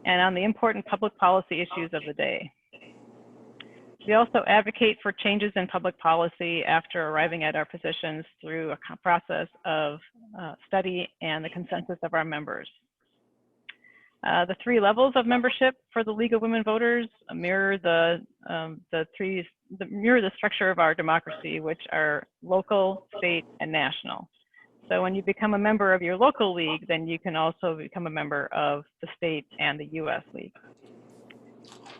and on the important public policy issues of the day. We also advocate for changes in public policy after arriving at our positions through a process of study and the consensus of our members. The 3 levels of membership for the League of Women Voters mirror the structure of our democracy, which are local, state, and national. So when you become a member of your local league, then you can also become a member of the state and the U.S. League.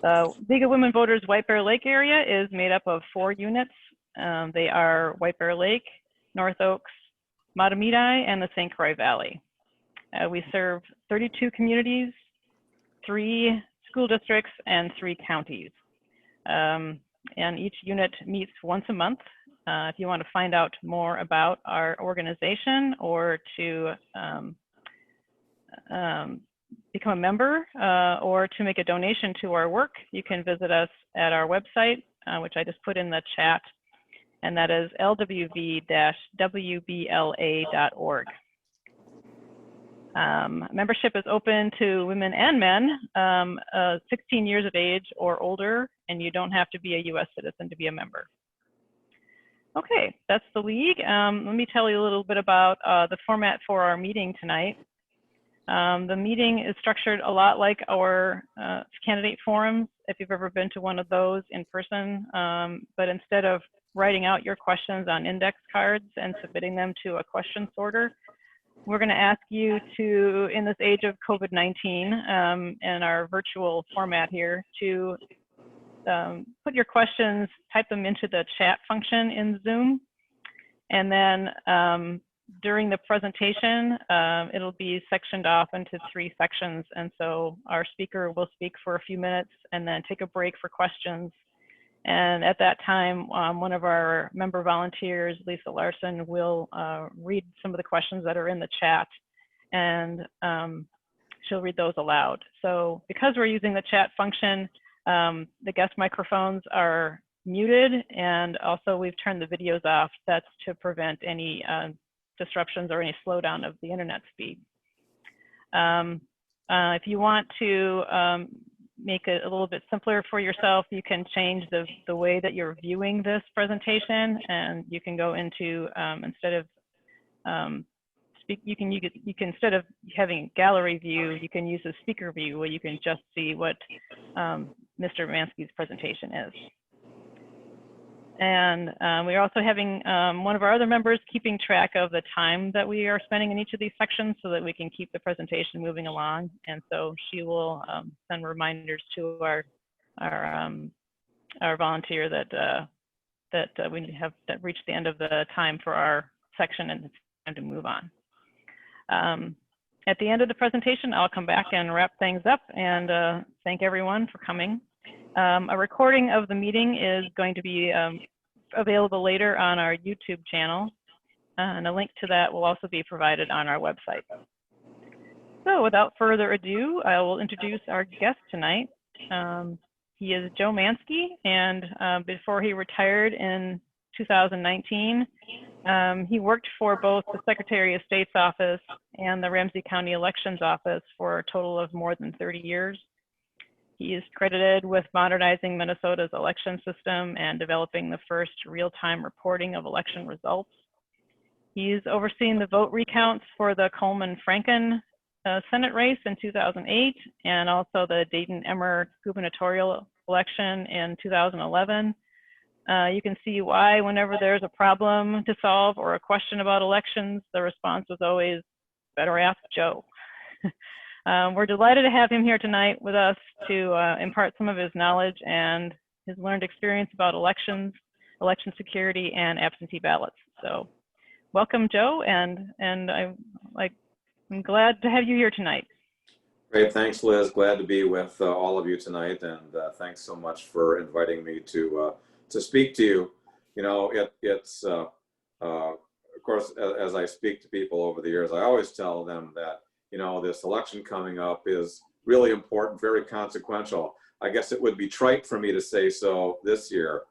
The League of Women Voters White Bear Lake area is made up of 4 units. They are White Bear Lake, North Oaks, Matamidi, and the St. Croix Valley. We serve 32 communities, 3 school districts, and 3 counties. And each unit meets once a month. If you want to find out more about our organization or to become a member or to make a donation to our work, you can visit us at our website, which I just put in the chat, and that is lwv-wbla.org. Membership is open to women and men 16 years of age or older, and you don't have to be a U.S. citizen to be a member. Okay, that's the league. Let me tell you a little bit about the format for our meeting tonight. The meeting is structured a lot like our candidate forums, if you've ever been to one of those in person, but instead of writing out your questions on index cards and submitting them to a question sorter, we're going to ask you to, in this age of COVID-19 and our virtual format here, to put your questions, type them into the chat function in Zoom, and then during the presentation, it'll be sectioned off into 3 sections, and so our speaker will speak for a few minutes and then take a break for questions. And at that time, one of our member volunteers, Lisa Larson, will read some of the questions that are in the chat, and she'll read those aloud. So because we're using the chat function, the guest microphones are muted, and also we've turned the videos off. That's to prevent any disruptions or any slowdown of the internet speed. If you want to make it a little bit simpler for yourself, you can change the way that you're viewing this presentation, and you can go into instead of instead of having gallery view, you can use a speaker view where you can just see what Mr. Mansky's presentation is. And we're also having one of our other members keeping track of the time that we are spending in each of these sections so that we can keep the presentation moving along. And so she will send reminders to our volunteer that we have reached the end of the time for our section and it's time to move on. At the end of the presentation, I'll come back and wrap things up and thank everyone for coming. A recording of the meeting is going to be available later on our YouTube channel, and a link to that will also be provided on our website. So without further ado, I will introduce our guest tonight. He is Joe Mansky, and before he retired in 2019, he worked for both the Secretary of State's office and the Ramsey County Elections Office for a total of more than 30 years. He is credited with modernizing Minnesota's election system and developing the first real-time reporting of election results. He's overseen the vote recounts for the Coleman-Franken Senate race in 2008 and also the Dayton-Emmer gubernatorial election in 2011. You can see why whenever there's a problem to solve or a question about elections, the response was always, better ask Joe. We're delighted to have him here tonight with us to impart some of his knowledge and his learned experience about elections, election security, and absentee ballots. So welcome, Joe, and I'm glad to have you here tonight. Great, thanks, Liz. Glad to be with all of you tonight, and thanks so much for inviting me to speak to you. You know, it's of course, as I speak to people over the years, I always tell them that, you know, this election coming up is really important, very consequential. I guess it would be trite for me to say so this year.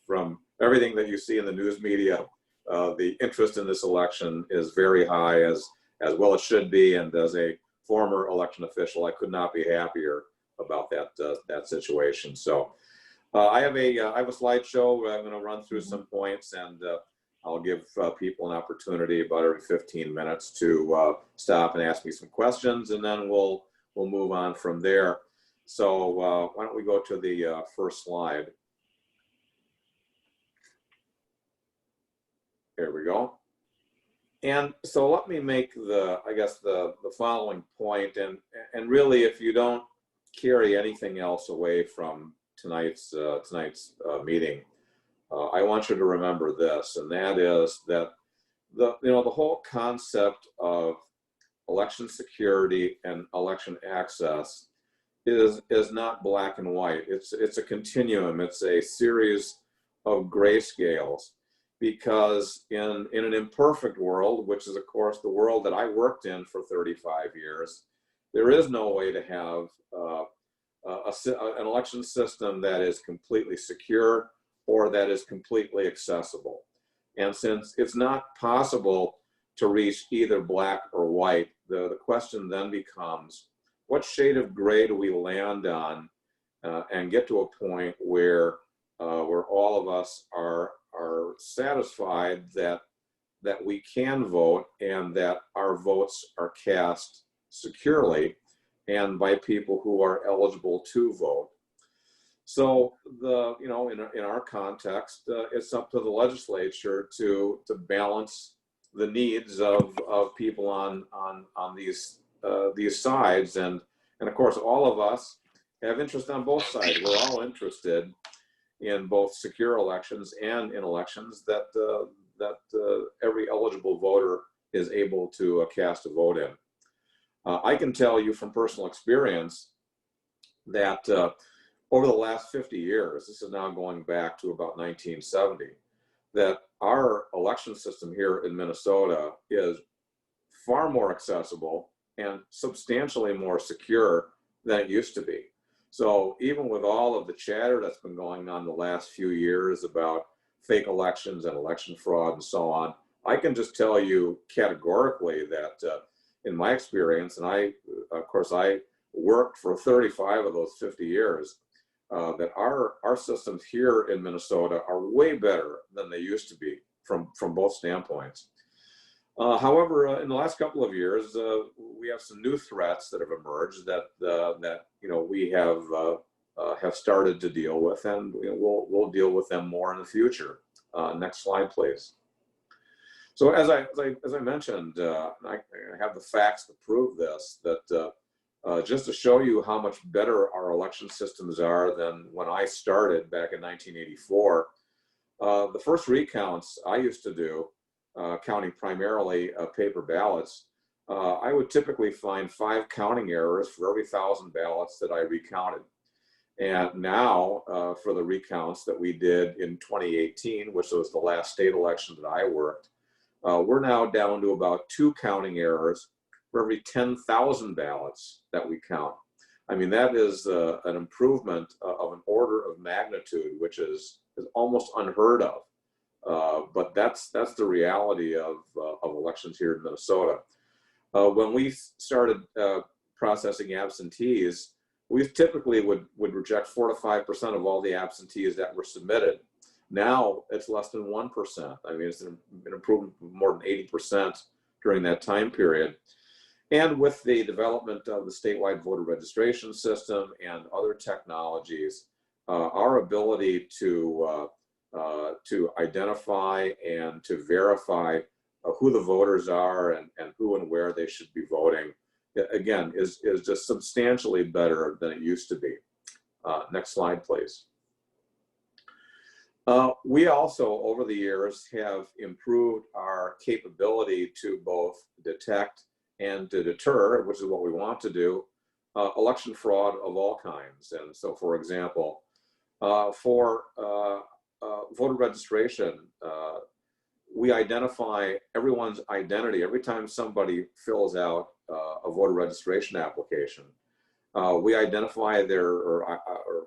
From everything that you see in the news media, the interest in this election is very high, as well it should be. And as a former election official, I could not be happier about that situation. So I have a slideshow where I'm going to run through some points, and I'll give people an opportunity about every 15 minutes to stop and ask me some questions, and then we'll move on from there. So why don't we go to the first slide? There we go. And so let me make the following point, and really, if you don't carry anything else away from tonight's meeting, I want you to remember this, and that is that the whole concept of election security and election access is not black and white. It's a continuum. It's a series of grayscales. Because in an imperfect world, which is of course the world that I worked in for 35 years, there is no way to have an election system that is completely secure or that is completely accessible. And since it's not possible to reach either black or white, the question then becomes, what shade of gray do we land on and get to a point where all of us are satisfied that we can vote and that our votes are cast securely and by people who are eligible to vote. So in our context, it's up to the legislature to balance the needs of people on these sides, and of course all of us have interest on both sides. We're all interested in both secure elections and in elections that every eligible voter is able to cast a vote in. I can tell you from personal experience that over the last 50 years, this is now going back to about 1970, that our election system here in Minnesota is far more accessible and substantially more secure than it used to be. So even with all of the chatter that's been going on the last few years about fake elections and election fraud and so on, I can just tell you categorically that in my experience, and I worked for 35 of those 50 years, that our systems here in Minnesota are way better than they used to be from both standpoints. However, in the last couple of years, we have some new threats that have emerged that we have started to deal with, and we'll deal with them more in the future. Next slide, please. So as I mentioned, I have the facts to prove this. That just to show you how much better our election systems are than when I started back in 1984. The first recounts I used to do, counting primarily paper ballots, I would typically find 5 counting errors for every 1,000 ballots that I recounted. And now for the recounts that we did in 2018, which was the last state election that I worked, we're now down to about 2 counting errors for every 10,000 ballots that we count. I mean, that is an improvement of an order of magnitude, which is almost unheard of. But that's the reality of elections here in Minnesota. When we started processing absentees, we typically would reject 4 to 5% of all the absentees that were submitted. Now it's less than 1%. I mean, it's an improvement of more than 80% during that time period. And with the development of the statewide voter registration system and other technologies, our ability to identify and to verify who the voters are and who and where they should be voting, again, is just substantially better than it used to be. Next slide, please. We also, over the years, have improved our capability to both detect and to deter, which is what we want to do, election fraud of all kinds. And so, for example, for voter registration, we identify everyone's identity every time somebody fills out a voter registration application. We identify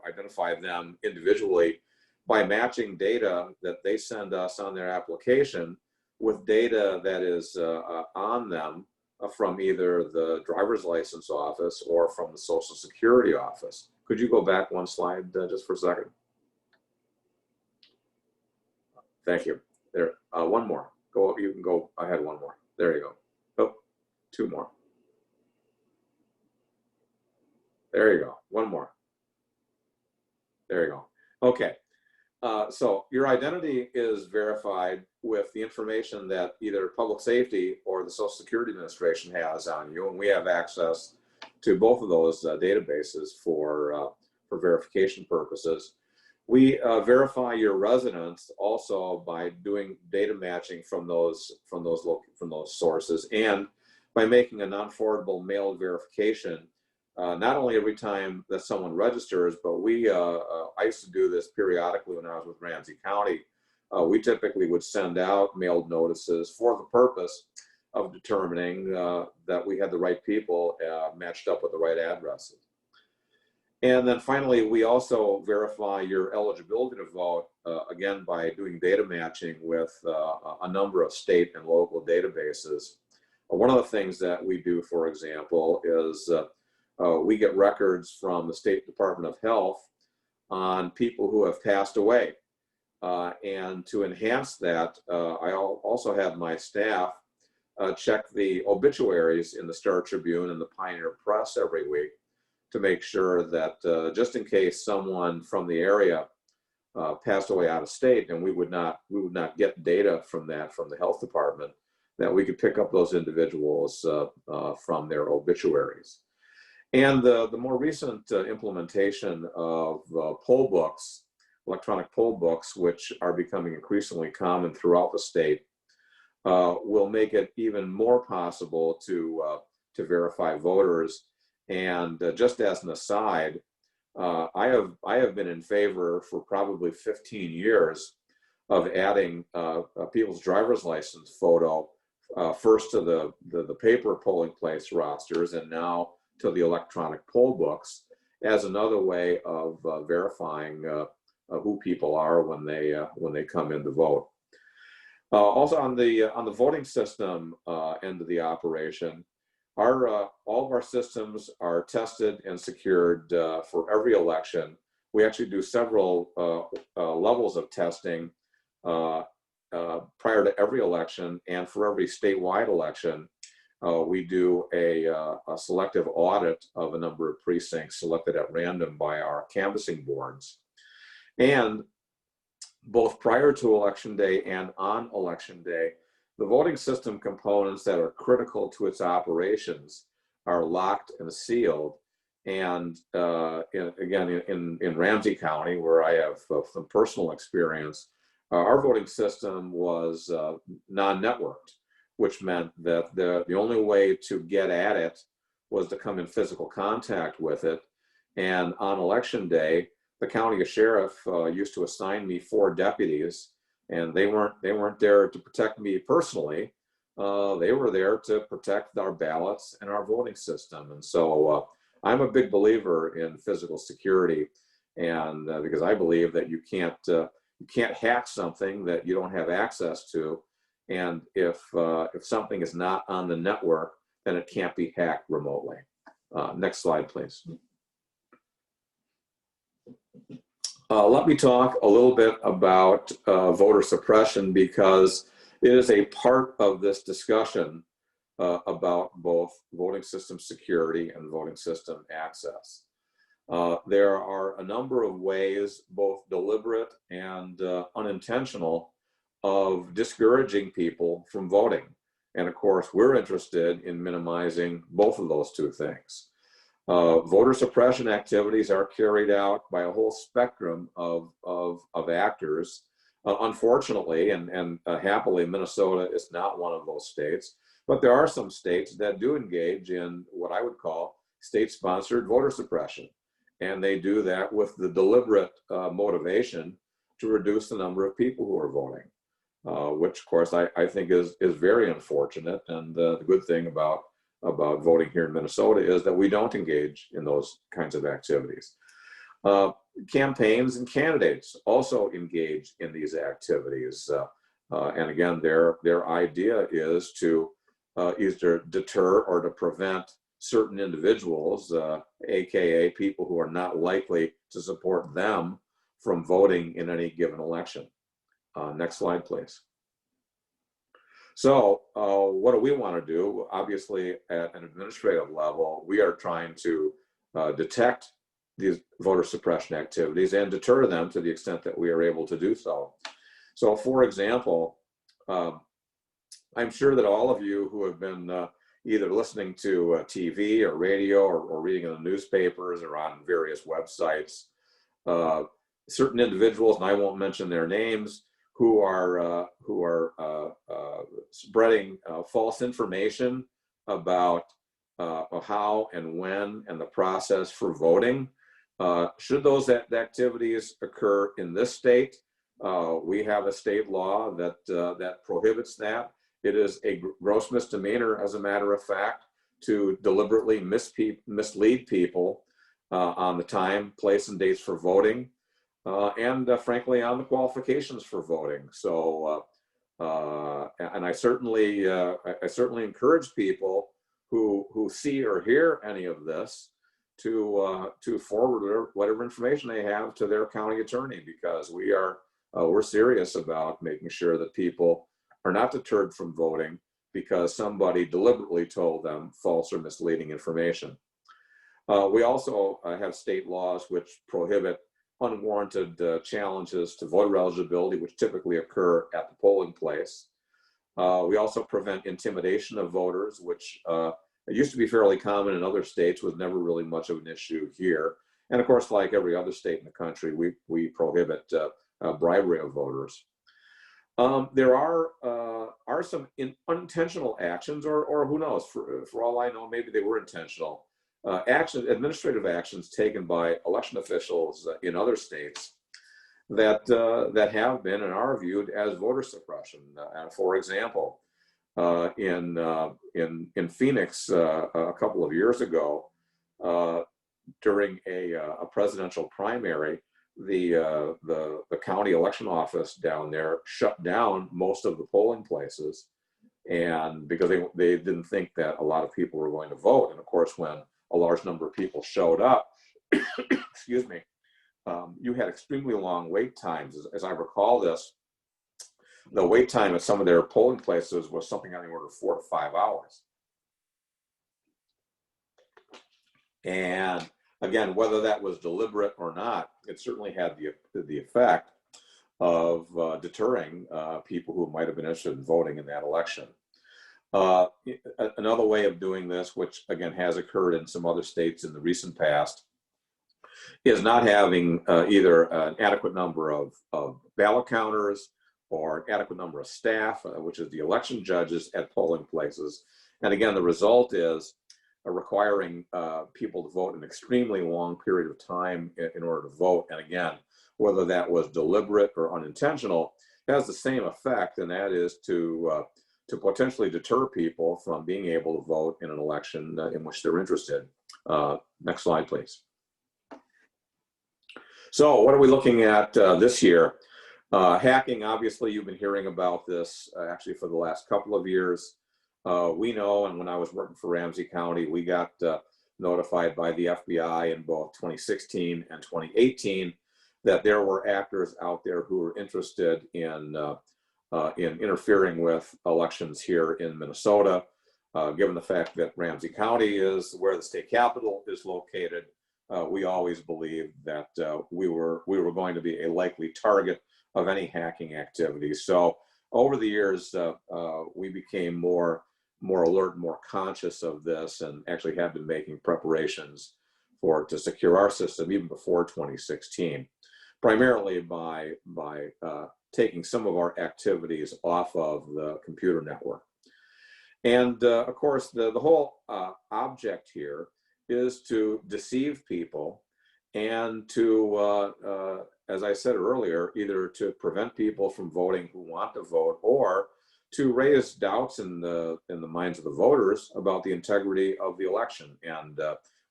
identify them individually by matching data that they send us on their application with data that is on them from either the driver's license office or from the Social Security office. Could you go back one slide just for a second? Thank you. There, one more. Go. You can go ahead one more. There you go. Oh, two more. There you go. One more. There you go. Okay. So your identity is verified with the information that either public safety or the Social Security Administration has on you, and we have access to both of those databases for verification purposes. We verify your residence also by doing data matching from those sources, and by making a non-forwardable mail verification. Not only every time that someone registers, but I used to do this periodically when I was with Ramsey County. We typically would send out mailed notices for the purpose of determining that we had the right people matched up with the right addresses. And then finally, we also verify your eligibility to vote, again, by doing data matching with a number of state and local databases. One of the things that we do, for example, is we get records from the State Department of Health on people who have passed away. And to enhance that, I also have my staff check the obituaries in the Star Tribune and the Pioneer Press every week to make sure that just in case someone from the area passed away out of state, and we would not get data from that from the health department, that we could pick up those individuals from their obituaries. And the more recent implementation of poll books, electronic poll books, which are becoming increasingly common throughout the state, will make it even more possible to verify voters. And just as an aside, I have been in favor for probably 15 years of adding people's driver's license photo first to the paper polling place rosters, and now to the electronic poll books, as another way of verifying who people are when they come in to vote. Also on the voting system end of the operation, all of our systems are tested and secured for every election. We actually do several levels of testing prior to every election, and for every statewide election. We do a selective audit of a number of precincts selected at random by our canvassing boards. And both prior to Election Day and on Election Day, the voting system components that are critical to its operations are locked and sealed. And again, in Ramsey County, where I have some personal experience, our voting system was non-networked, which meant that the only way to get at it was to come in physical contact with it. And on Election Day, the county sheriff used to assign me 4 deputies, and they weren't there to protect me personally. They were there to protect our ballots and our voting system. And so I'm a big believer in physical security, and because I believe that you can't hack something that you don't have access to. And if something is not on the network, then it can't be hacked remotely. Next slide, please. Let me talk a little bit about voter suppression, because it is a part of this discussion about both voting system security and voting system access. There are a number of ways, both deliberate and unintentional, of discouraging people from voting. And of course, we're interested in minimizing both of those two things. Voter suppression activities are carried out by a whole spectrum of actors. Unfortunately, and happily, Minnesota is not one of those states, but there are some states that do engage in what I would call state-sponsored voter suppression. And they do that with the deliberate motivation to reduce the number of people who are voting. Which of course I think is very unfortunate. And the good thing about voting here in Minnesota is that we don't engage in those kinds of activities. Campaigns and candidates also engage in these activities. And again, their idea is to either deter or to prevent certain individuals, AKA people who are not likely to support them, from voting in any given election. Next slide, please. So what do we want to do? Obviously, at an administrative level, we are trying to detect these voter suppression activities and deter them to the extent that we are able to do so. So, for example, I'm sure that all of you who have been either listening to TV or radio or reading in the newspapers or on various websites, certain individuals, and I won't mention their names, who are spreading false information about how and when and the process for voting. Should those activities occur in this state, we have a state law that prohibits that. It is a gross misdemeanor, as a matter of fact, to deliberately mislead people on the time, place, and dates for voting, and frankly, on the qualifications for voting. So, and I certainly encourage people who see or hear any of this to forward whatever information they have to their county attorney, because we're serious about making sure that people are not deterred from voting because somebody deliberately told them false or misleading information. We also have state laws which prohibit unwarranted challenges to voter eligibility, which typically occur at the polling place. We also prevent intimidation of voters, which it used to be fairly common in other states, was never really much of an issue here. And of course, like every other state in the country, we prohibit bribery of voters. There are some unintentional actions, or who knows, for all I know, maybe they were intentional, administrative actions taken by election officials in other states that have been and are viewed as voter suppression. For example, in Phoenix a couple of years ago, during a presidential primary, the county election office down there shut down most of the polling places, and because they didn't think that a lot of people were going to vote. And of course, when a large number of people showed up, excuse me, you had extremely long wait times. As I recall this, the wait time at some of their polling places was something on the order of 4 to 5 hours. And again, whether that was deliberate or not, it certainly had the effect of deterring people who might have been interested in voting in that election. Another way of doing this, which again has occurred in some other states in the recent past, is not having either an adequate number of ballot counters or an adequate number of staff, which is the election judges at polling places. And again, the result is requiring people to vote an extremely long period of time in order to vote. And again, whether that was deliberate or unintentional, has the same effect, and that is to potentially deter people from being able to vote in an election in which they're interested. Next slide, please. So what are we looking at this year? Hacking, obviously, you've been hearing about this actually for the last couple of years. We know, and when I was working for Ramsey County, we got notified by the FBI in both 2016 and 2018 that there were actors out there who were interested in interfering with elections here in Minnesota. Given the fact that Ramsey County is where the state capitol is located, we always believed that we were going to be a likely target of any hacking activities. So over the years, we became more alert, more conscious of this, and actually have been making preparations to secure our system even before 2016, primarily by taking some of our activities off of the computer network. And of course, the whole object here is to deceive people and to, as I said earlier, either to prevent people from voting who want to vote, or to raise doubts in the minds of the voters about the integrity of the election. And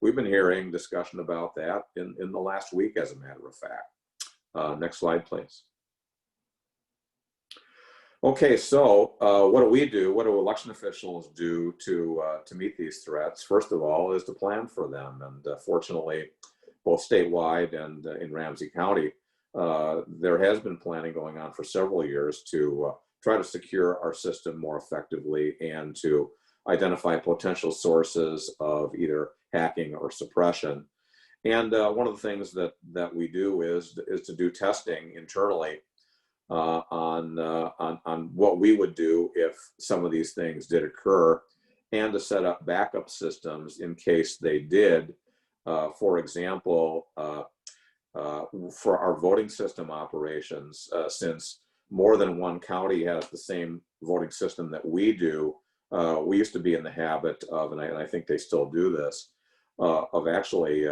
we've been hearing discussion about that in the last week, as a matter of fact. Next slide, please. Okay, so what do we do? What do election officials do to meet these threats? First of all, is to plan for them, and fortunately, both statewide and in Ramsey County, there has been planning going on for several years to try to secure our system more effectively and to identify potential sources of either hacking or suppression. And one of the things that we do is to do testing internally on what we would do if some of these things did occur, and to set up backup systems in case they did. For example, for our voting system operations, since more than one county has the same voting system that we do, we used to be in the habit of, and I think they still do this, of actually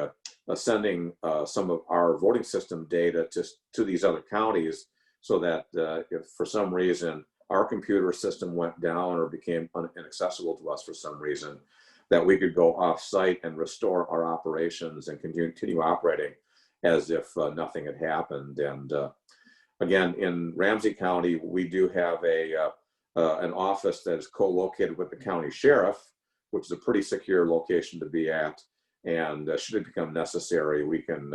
sending some of our voting system data to these other counties, so that if for some reason our computer system went down or became inaccessible to us for some reason, that we could go off-site and restore our operations and continue operating as if nothing had happened. And again, in Ramsey County, we do have an office that is co-located with the county sheriff, which is a pretty secure location to be at. And should it become necessary, we could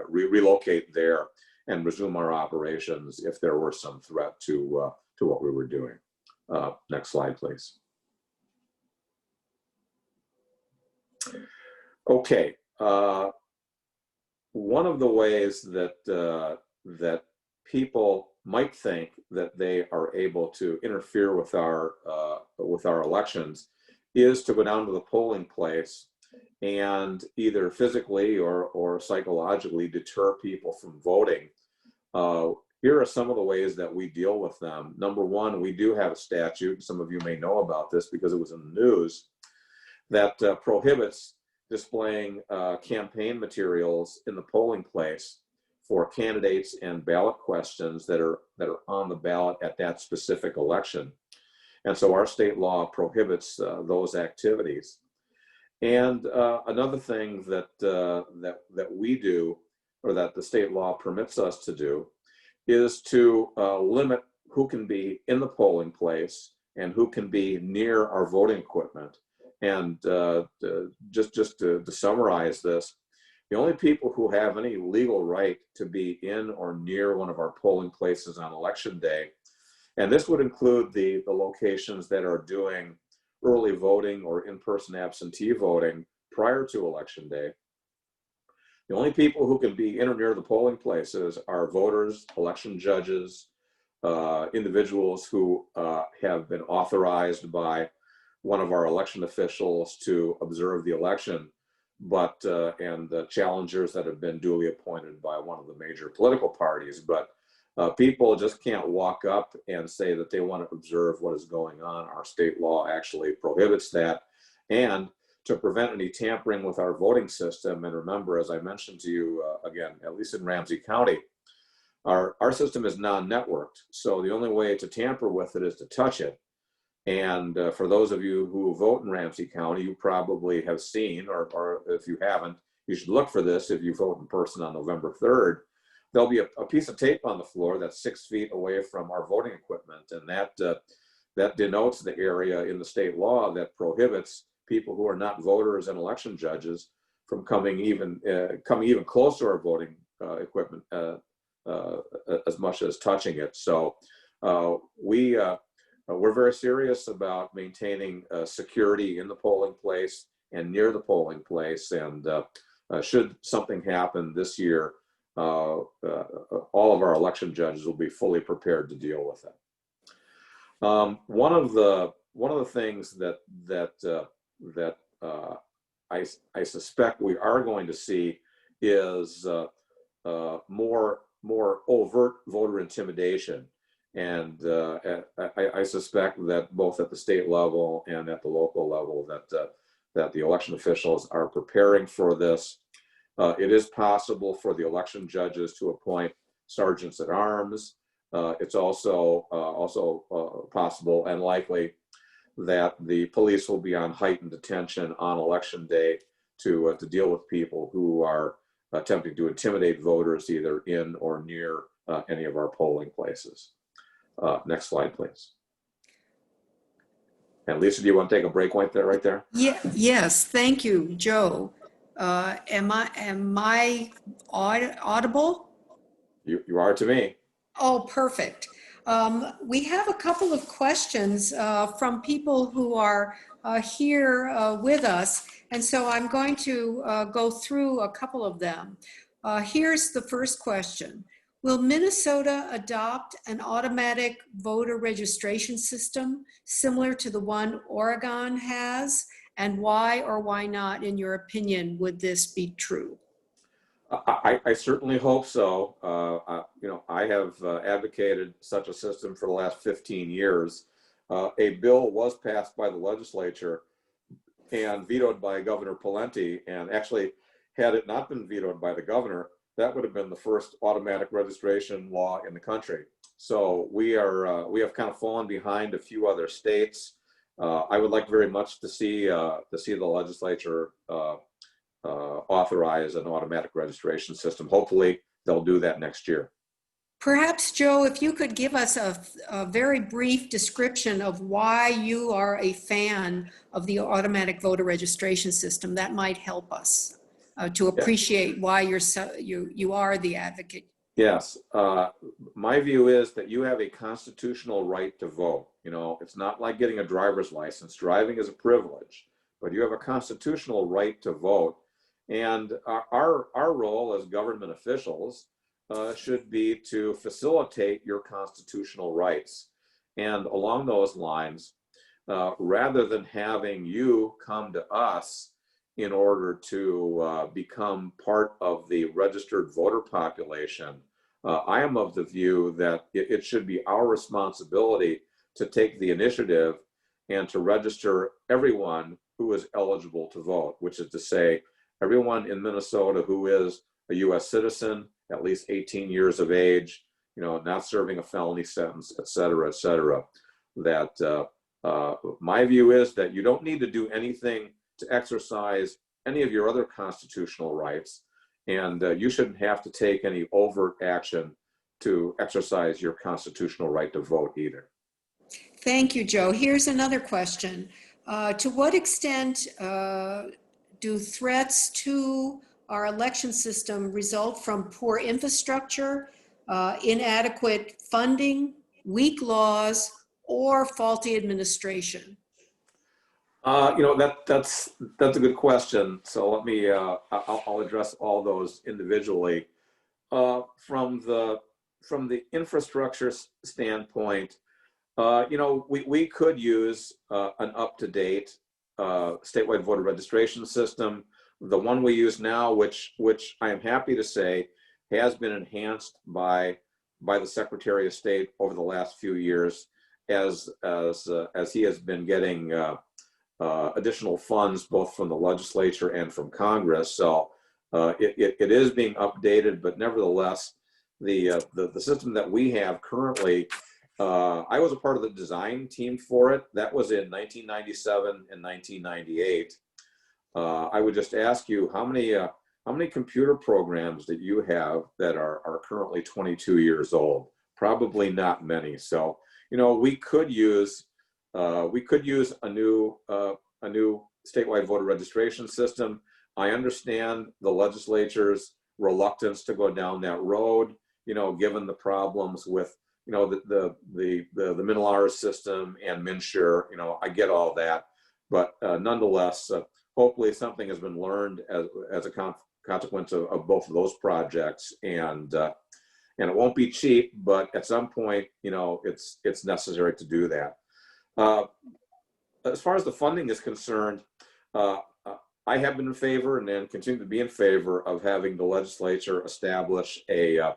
relocate there and resume our operations if there were some threat to what we were doing. Next slide, please. Okay, one of the ways that people might think that they are able to interfere with our elections is to go down to the polling place and either physically or psychologically deter people from voting. Here are some of the ways that we deal with them. Number one, we do have a statute, some of you may know about this because it was in the news, that prohibits displaying campaign materials in the polling place for candidates and ballot questions that are on the ballot at that specific election. And so our state law prohibits those activities. And another thing that we do, or that the state law permits us to do, is to limit who can be in the polling place and who can be near our voting equipment. And just to summarize this, the only people who have any legal right to be in or near one of our polling places on election day, and this would include the locations that are doing early voting or in-person absentee voting prior to election day. The only people who can be in or near the polling places are voters, election judges, individuals who have been authorized by one of our election officials to observe the election, and challengers that have been duly appointed by one of the major political parties. But people just can't walk up and say that they want to observe what is going on. Our state law actually prohibits that. And to prevent any tampering with our voting system, and remember, as I mentioned to you, again, at least in Ramsey County, our system is non-networked. So the only way to tamper with it is to touch it. And for those of you who vote in Ramsey County, you probably have seen, or if you haven't, you should look for this if you vote in person on November 3rd. There'll be a piece of tape on the floor that's 6 feet away from our voting equipment, and that denotes the area in the state law that prohibits people who are not voters and election judges from coming even close to our voting equipment as much as touching it. So we're very serious about maintaining security in the polling place and near the polling place. And should something happen this year, all of our election judges will be fully prepared to deal with it. One of the things that I suspect we are going to see is more overt voter intimidation. And I suspect that both at the state level and at the local level that the election officials are preparing for this. It is possible for the election judges to appoint sergeants at arms. It's also possible and likely that the police will be on heightened attention on election day to deal with people who are attempting to intimidate voters either in or near any of our polling places. Next slide, please. And Lisa, do you want to take a break right there? Yeah, yes, thank you, Joe. Am I audible? You are to me. Oh, perfect. We have a couple of questions from people who are here with us, and so I'm going to go through a couple of them. Here's the first question. Will Minnesota adopt an automatic voter registration system similar to the one Oregon has? And why or why not, in your opinion, would this be true? I certainly hope so. I have advocated such a system for the last 15 years. A bill was passed by the legislature and vetoed by Governor Pawlenty, and actually, had it not been vetoed by the governor, that would have been the first automatic registration law in the country. So we have kind of fallen behind a few other states. I would like very much to see the legislature authorize an automatic registration system. Hopefully, they'll do that next year. Perhaps, Joe, if you could give us a very brief description of why you are a fan of the automatic voter registration system, that might help us to appreciate why you are the advocate. Yes, my view is that you have a constitutional right to vote. You know, it's not like getting a driver's license. Driving is a privilege, but you have a constitutional right to vote. And our role as government officials should be to facilitate your constitutional rights. And along those lines, rather than having you come to us in order to become part of the registered voter population, I am of the view that it should be our responsibility to take the initiative and to register everyone who is eligible to vote, which is to say, everyone in Minnesota who is a U.S. citizen, at least 18 years of age, not serving a felony sentence, et cetera, et cetera. That my view is that you don't need to do anything to exercise any of your other constitutional rights, and you shouldn't have to take any overt action to exercise your constitutional right to vote either. Thank you, Joe. Here's another question. To what extent do threats to our election system result from poor infrastructure, inadequate funding, weak laws, or faulty administration? That's a good question. So let me I'll address all those individually. From the infrastructure standpoint, we could use an up-to-date statewide voter registration system. The one we use now, which I am happy to say has been enhanced by the Secretary of State over the last few years, as he has been getting additional funds both from the legislature and from Congress. So it is being updated, but nevertheless, the system that we have currently, I was a part of the design team for it. That was in 1997 and 1998. I would just ask you, how many computer programs that you have that are currently 22 years old? Probably not many. So we could use a new statewide voter registration system. I understand the legislature's reluctance to go down that road, given the problems with the Minelaars system and MNsure. I get all that, but nonetheless, hopefully something has been learned as a consequence of both of those projects, and it won't be cheap, but at some point, it's necessary to do that. As far as the funding is concerned, I have been in favor and then continue to be in favor of having the legislature establish a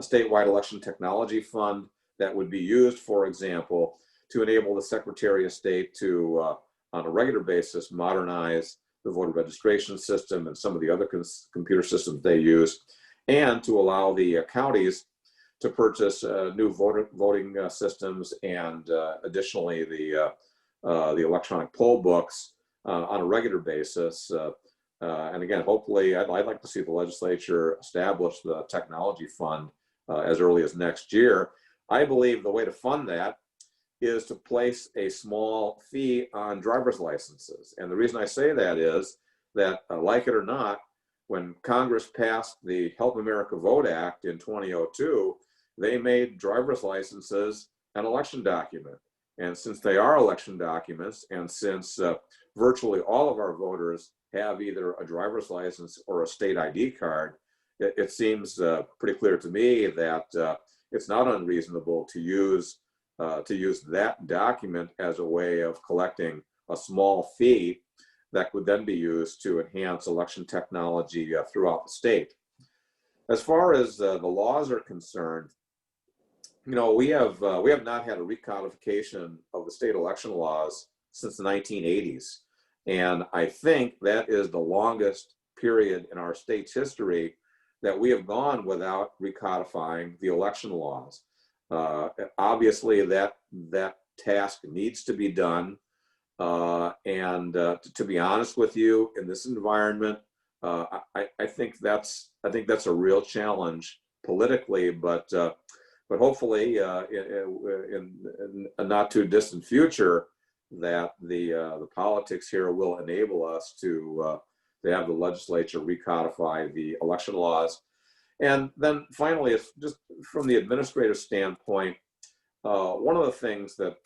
statewide election technology fund that would be used, for example, to enable the Secretary of State to, on a regular basis, modernize the voter registration system and some of the other computer systems they use, and to allow the counties to purchase new voting systems and additionally the electronic poll books on a regular basis. And again, hopefully, I'd like to see the legislature establish the technology fund as early as next year. I believe the way to fund that is to place a small fee on driver's licenses. And the reason I say that is that, like it or not, when Congress passed the Help America Vote Act in 2002, they made driver's licenses an election document. And since they are election documents, and since virtually all of our voters have either a driver's license or a state ID card, it seems pretty clear to me that it's not unreasonable to use that document as a way of collecting a small fee that could then be used to enhance election technology throughout the state. As far as the laws are concerned, you know, we have not had a recodification of the state election laws since the 1980s, and I think that is the longest period in our state's history that we have gone without recodifying the election laws. Obviously, that task needs to be done. To be honest with you, in this environment, I think that's a real challenge politically, but hopefully in a not too distant future, that the politics here will enable us to have the legislature recodify the election laws. And then finally, it's just from the administrative standpoint, one of the things that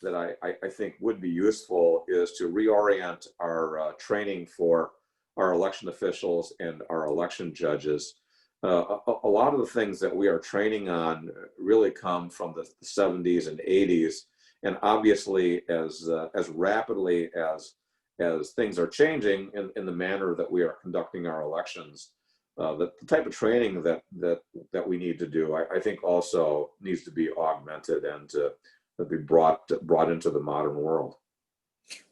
I think would be useful is to reorient our training for our election officials and our election judges. A lot of the things that we are training on really come from the 70s and 80s, and obviously as rapidly as things are changing in the manner that we are conducting our elections, the type of training that we need to do, I think also needs to be augmented and to be brought into the modern world.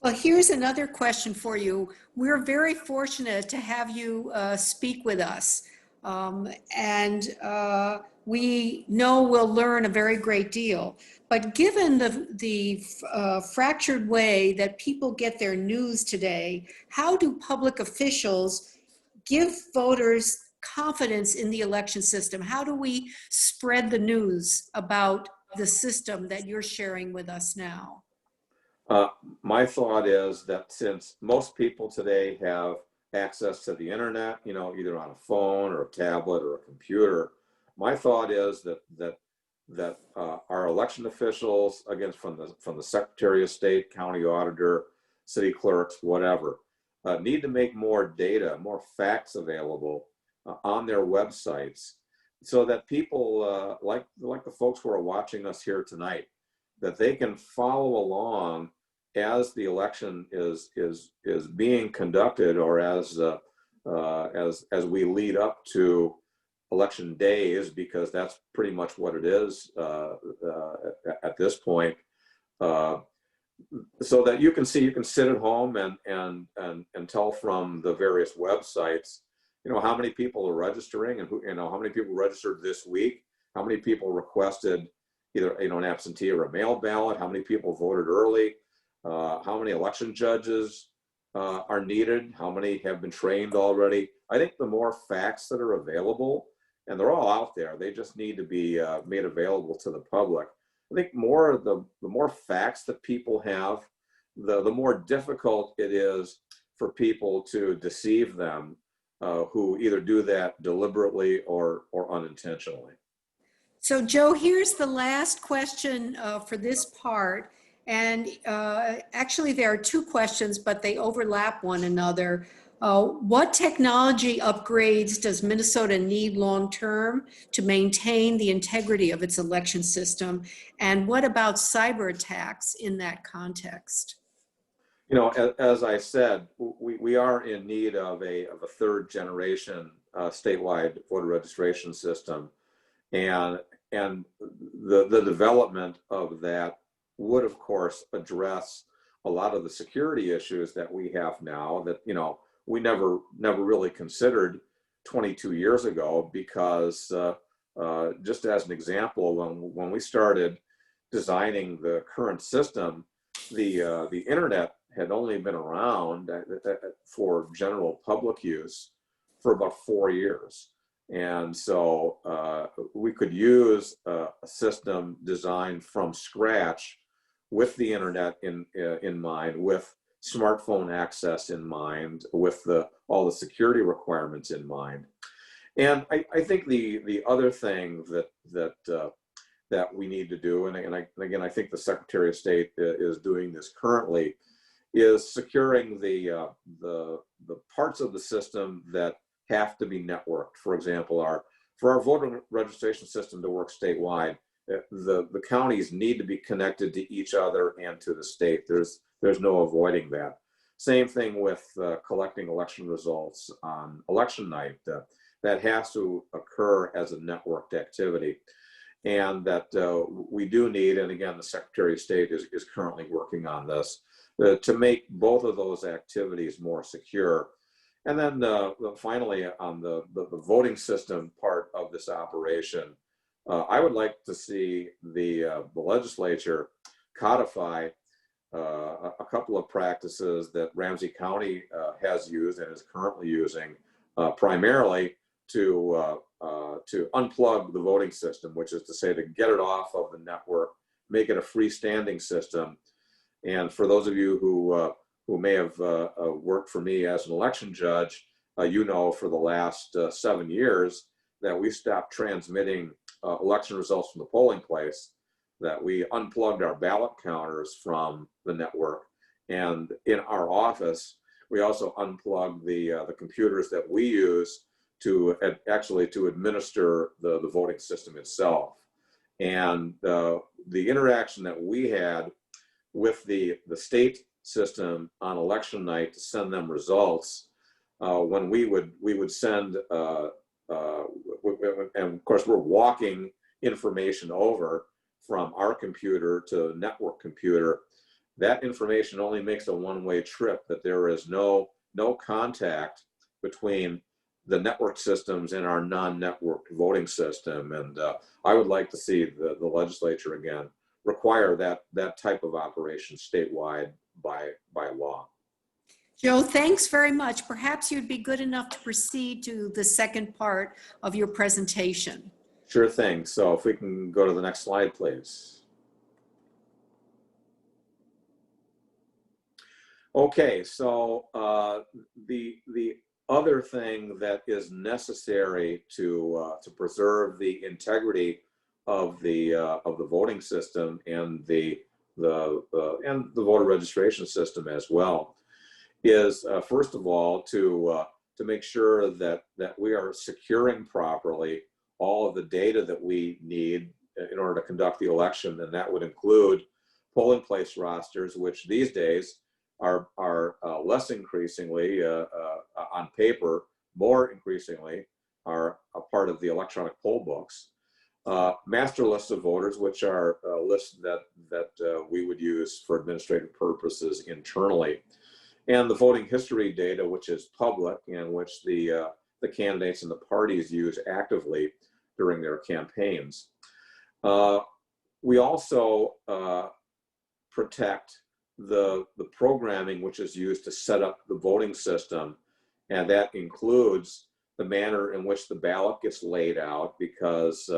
Well, here's another question for you. We're very fortunate to have you speak with us. We know we'll learn a very great deal. But given the fractured way that people get their news today, how do public officials give voters confidence in the election system? How do we spread the news about the system that you're sharing with us now? My thought is that since most people today have access to the internet, you know, either on a phone or a tablet or a computer, my thought is that our election officials, again, from the Secretary of State, county auditor, city clerks, whatever, need to make more data, more facts available on their websites, so that people like the folks who are watching us here tonight, that they can follow along as the election is being conducted, or as we lead up to election days, because that's pretty much what it is at this point. So that you can sit at home and tell from the various websites, you know, how many people are registering, and who, you know, how many people registered this week, how many people requested either, you know, an absentee or a mail ballot, how many people voted early, how many election judges are needed, how many have been trained already. I think the more facts that are available, and they're all out there, they just need to be made available to the public. I think the more facts that people have, the more difficult it is for people to deceive them, who either do that deliberately or unintentionally. So Joe, here's the last question for this part. And actually there are two questions, but they overlap one another. What technology upgrades does Minnesota need long-term to maintain the integrity of its election system? And what about cyber attacks in that context? You know, as I said, we are in need of a third generation statewide voter registration system, and the development of that would, of course, address a lot of the security issues that we have now that, you know, we never really considered 22 years ago, because just as an example, when we started designing the current system, the internet had only been around for general public use for about 4 years. And so we could use a system designed from scratch with the internet in mind, with smartphone access in mind, with all the security requirements in mind. And I think the other thing that we need to do, and again, I think the Secretary of State is doing this currently, is securing the parts of the system that have to be networked. For example, for our voter registration system to work statewide, the counties need to be connected to each other and to the state. There's no avoiding that. Same thing with collecting election results on election night. That has to occur as a networked activity. And that we do need, and again, the Secretary of State is currently working on this, to make both of those activities more secure. And then finally, on the voting system part of this operation, I would like to see the legislature codify a couple of practices that Ramsey County has used and is currently using, primarily to unplug the voting system, which is to say to get it off of the network, make it a freestanding system. And for those of you who may have worked for me as an election judge, you know, for the last 7 years that we stopped transmitting election results from the polling place, that we unplugged our ballot counters from the network. And in our office, we also unplugged the computers that we use to administer the voting system itself. And the interaction that we had with the state system on election night to send them results, when we would send, and of course we're walking information over from our computer to the network computer, that information only makes a one-way trip, that there is no contact between the network systems and our non-networked voting system. And I would like to see the legislature again require that type of operation statewide by law. Joe, thanks very much. Perhaps you'd be good enough to proceed to the second part of your presentation. Sure thing. So if we can go to the next slide, please. Okay, so the other thing that is necessary to preserve the integrity of the voting system and the voter registration system as well is first of all to make sure that we are securing properly all of the data that we need in order to conduct the election, and that would include polling place rosters, which these days are less increasingly on paper, more increasingly are a part of the electronic poll books. Master lists of voters, which are lists that we would use for administrative purposes internally, and the voting history data, which is public and which the candidates and the parties use actively during their campaigns. We also protect the programming which is used to set up the voting system, and that includes the manner in which the ballot gets laid out, because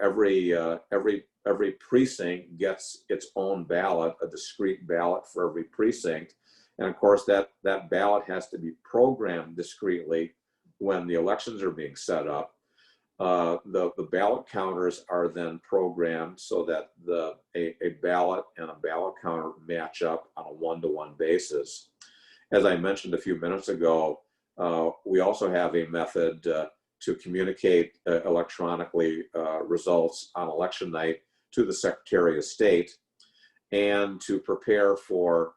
every precinct gets its own ballot, a discrete ballot for every precinct, and of course that ballot has to be programmed discretely when the elections are being set up. The ballot counters are then programmed so that a ballot and a ballot counter match up on a one-to-one basis. As I mentioned a few minutes ago, we also have a method to communicate electronically results on election night to the Secretary of State, and to prepare for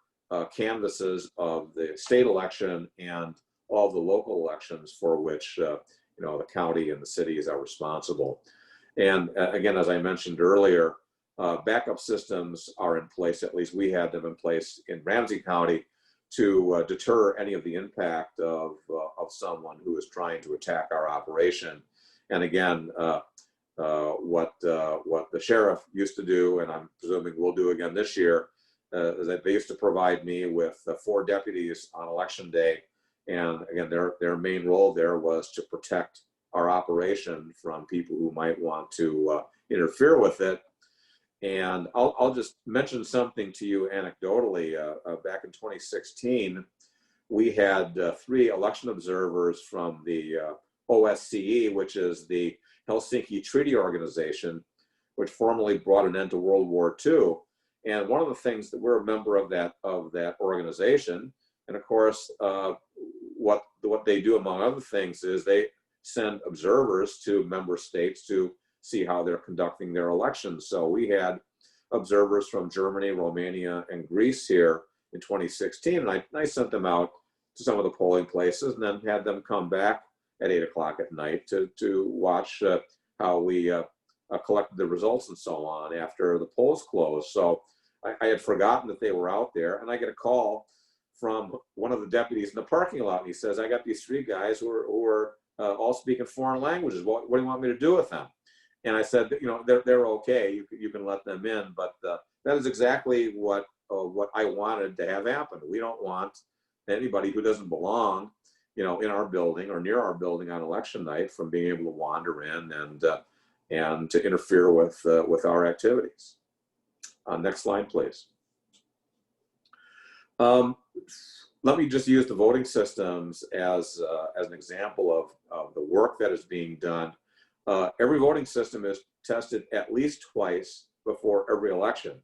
canvasses of the state election and all the local elections for which the county and the cities are responsible. And again, as I mentioned earlier, backup systems are in place. At least we had them in place in Ramsey County to deter any of the impact of someone who is trying to attack our operation. And again, what the sheriff used to do, and I'm presuming will do again this year, is that they used to provide me with 4 deputies on election day. And again, their main role there was to protect our operation from people who might want to interfere with it. And I'll just mention something to you anecdotally. Back in 2016, we had 3 election observers from the OSCE, which is the Helsinki Treaty Organization, which formally brought an end to World War II. And one of the things that we're a member of that organization, and of course, what they do among other things is they send observers to member states to see how they're conducting their elections. So we had observers from Germany, Romania, and Greece here in 2016, and I sent them out to some of the polling places and then had them come back at 8 o'clock at night to watch how we collected the results and so on after the polls closed. So I had forgotten that they were out there, and I get a call from one of the deputies in the parking lot, and he says, I got these 3 guys who are all speaking foreign languages. What do you want me to do with them? And I said, you know, they're okay. You can let them in, but that is exactly what I wanted to have happen. We don't want anybody who doesn't belong, you know, in our building or near our building on election night from being able to wander in and to interfere with our activities. Next slide, please. Let me just use the voting systems as an example of the work that is being done. Every voting system is tested at least twice before every election.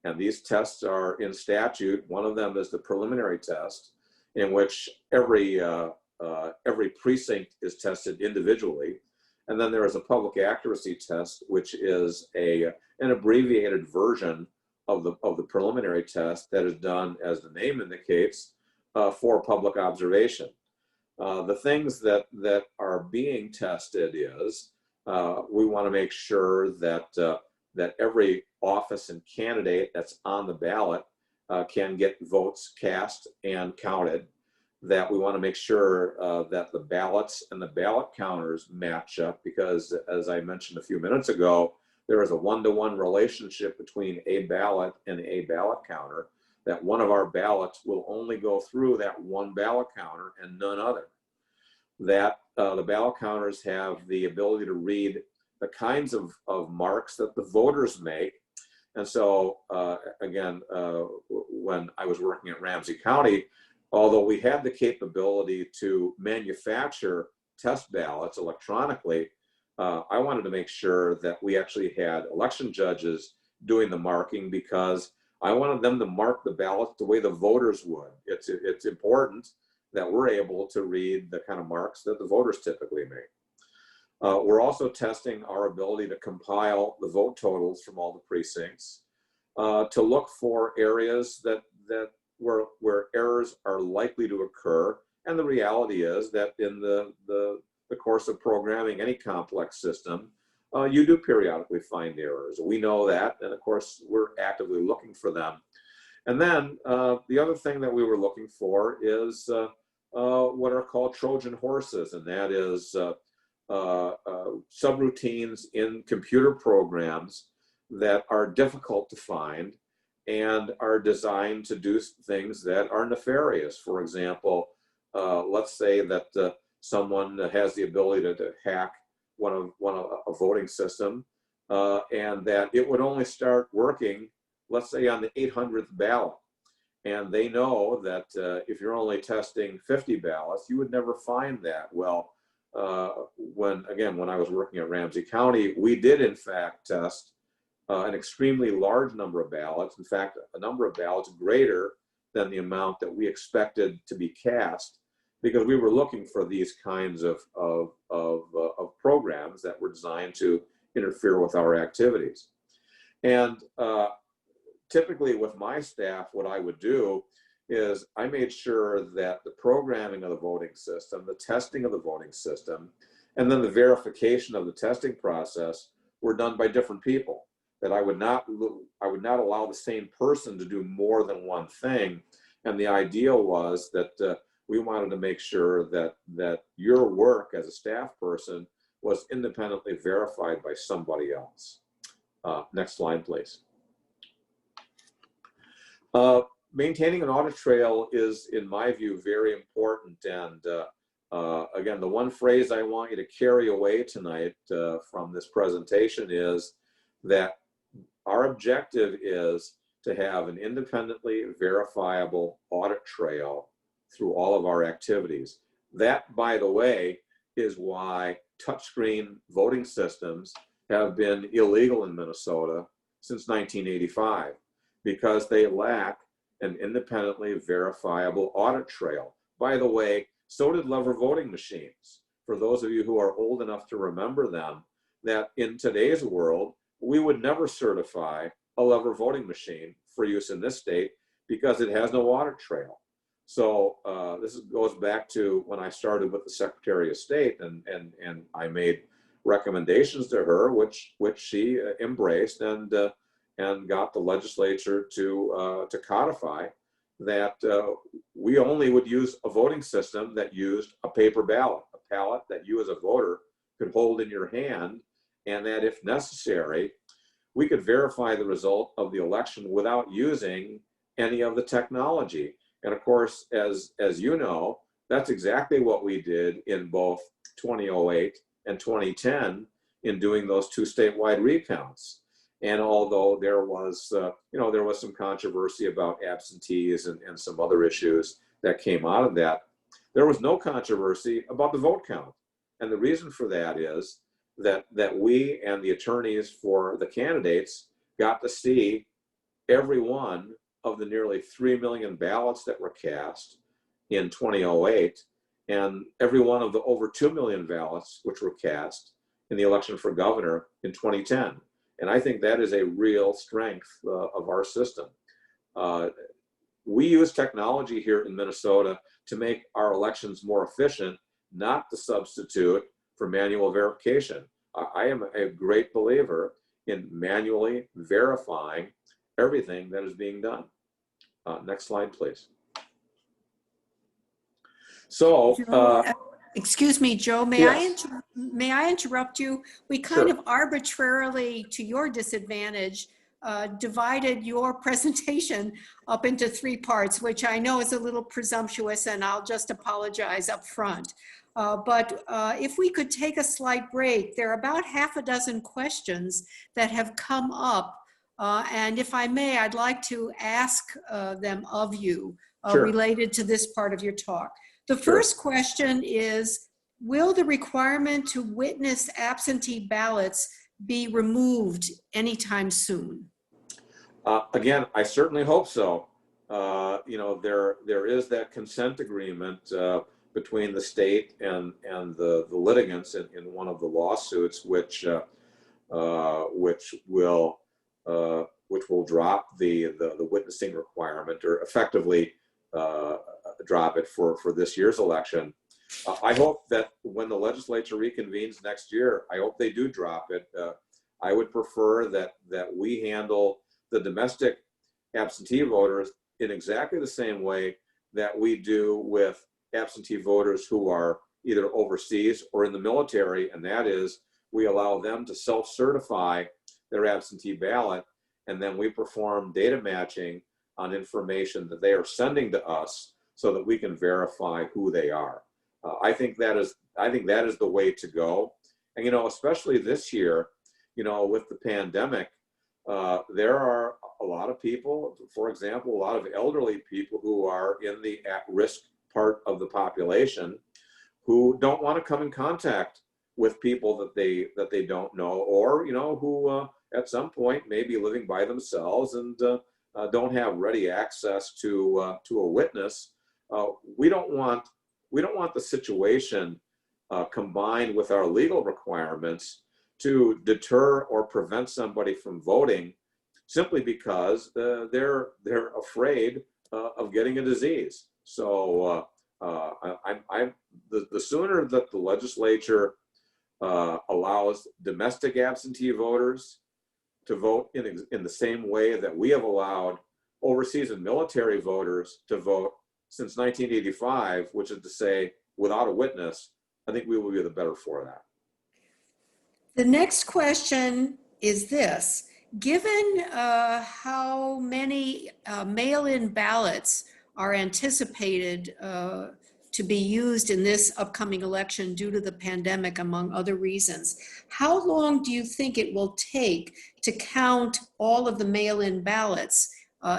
And these tests are in statute. One of them is the preliminary test, in which every precinct is tested individually. And then there is a public accuracy test, which is an abbreviated version of the preliminary test that is done, as the name indicates, for public observation. The things that are being tested is we want to make sure that every office and candidate that's on the ballot can get votes cast and counted. That we want to make sure that the ballots and the ballot counters match up, because as I mentioned a few minutes ago, there is a one-to-one relationship between a ballot and a ballot counter, that one of our ballots will only go through that one ballot counter and none other. That the ballot counters have the ability to read the kinds of marks that the voters make. And so again, when I was working at Ramsey County, although we had the capability to manufacture test ballots electronically, I wanted to make sure that we actually had election judges doing the marking, because I wanted them to mark the ballots the way the voters would. It's important that we're able to read the kind of marks that the voters typically make. We're also testing our ability to compile the vote totals from all the precincts, to look for areas where errors are likely to occur. And the reality is that in the course of programming any complex system, you do periodically find errors. We know that, and of course we're actively looking for them. And then the other thing that we were looking for is what are called Trojan horses, and that is subroutines in computer programs that are difficult to find and are designed to do things that are nefarious. For example, let's say that someone has the ability to hack a voting system, and that it would only start working, let's say, on the 800th ballot. And they know that if you're only testing 50 ballots, you would never find that. Well, when I was working at Ramsey County, we did in fact test an extremely large number of ballots. In fact, a number of ballots greater than the amount that we expected to be cast, because we were looking for these kinds of programs that were designed to interfere with our activities. And typically with my staff, what I would do is I made sure that the programming of the voting system, the testing of the voting system, and then the verification of the testing process were done by different people. That I would not allow the same person to do more than one thing. And the idea was that we wanted to make sure that your work as a staff person was independently verified by somebody else. Next slide, please. Maintaining an audit trail is, in my view, very important. And Again, the one phrase I want you to carry away tonight from this presentation is that our objective is to have an independently verifiable audit trail through all of our activities. That, by the way, is why touchscreen voting systems have been illegal in Minnesota since 1985, because they lack an independently verifiable audit trail. By the way, so did lever voting machines. For those of you who are old enough to remember them, that in today's world, we would never certify a lever voting machine for use in this state because it has no audit trail. So this goes back to when I started with the Secretary of State, and I made recommendations to her, which she embraced and got the legislature to codify that we only would use a voting system that used a paper ballot, a ballot that you as a voter could hold in your hand, and that if necessary, we could verify the result of the election without using any of the technology. And of course, as you know, that's exactly what we did in both 2008 and 2010 in doing those two statewide recounts. And although there was, there was some controversy about absentees and some other issues that came out of that, there was no controversy about the vote count. And the reason for that is that we and the attorneys for the candidates got to see every one of the nearly 3 million ballots that were cast in 2008, and every one of the over 2 million ballots which were cast in the election for governor in 2010. And I think that is a real strength of our system. We use technology here in Minnesota to make our elections more efficient, not to substitute for manual verification. I am a great believer in manually verifying everything that is being done. Next slide, please. So, excuse me, Joe, may I interrupt you? We kind of arbitrarily, to your disadvantage, divided your presentation up into 3 parts, which I know is a little presumptuous, and I'll just apologize up front. But if we could take a slight break, there are about half a dozen questions that have come up. And if I may, I'd like to ask them of you related to this part of your talk. The first question is, will the requirement to witness absentee ballots be removed anytime soon? Again, I certainly hope so. There is that consent agreement between the state and the litigants in one of the lawsuits, which will drop the witnessing requirement, or effectively drop it for this year's election. I hope that when the legislature reconvenes next year, I hope they do drop it. I would prefer that we handle the domestic absentee voters in exactly the same way that we do with absentee voters who are either overseas or in the military, and that is, we allow them to self-certify their absentee ballot, and then we perform data matching on information that they are sending to us so that we can verify who they are. I think that is the way to go. And especially this year, with the pandemic, there are a lot of people, for example, a lot of elderly people who are in the at-risk part of the population who don't want to come in contact with people that they don't know, or who at some point may be living by themselves and don't have ready access to a witness. We don't want the situation combined with our legal requirements to deter or prevent somebody from voting simply because they're afraid of getting a disease. So the sooner that the legislature allows domestic absentee voters to vote in the same way that we have allowed overseas and military voters to vote since 1985, which is to say, without a witness, I think we will be the better for that. The next question is this. Given how many mail-in ballots are anticipated to be used in this upcoming election due to the pandemic, among other reasons. How long do you think it will take to count all of the mail-in ballots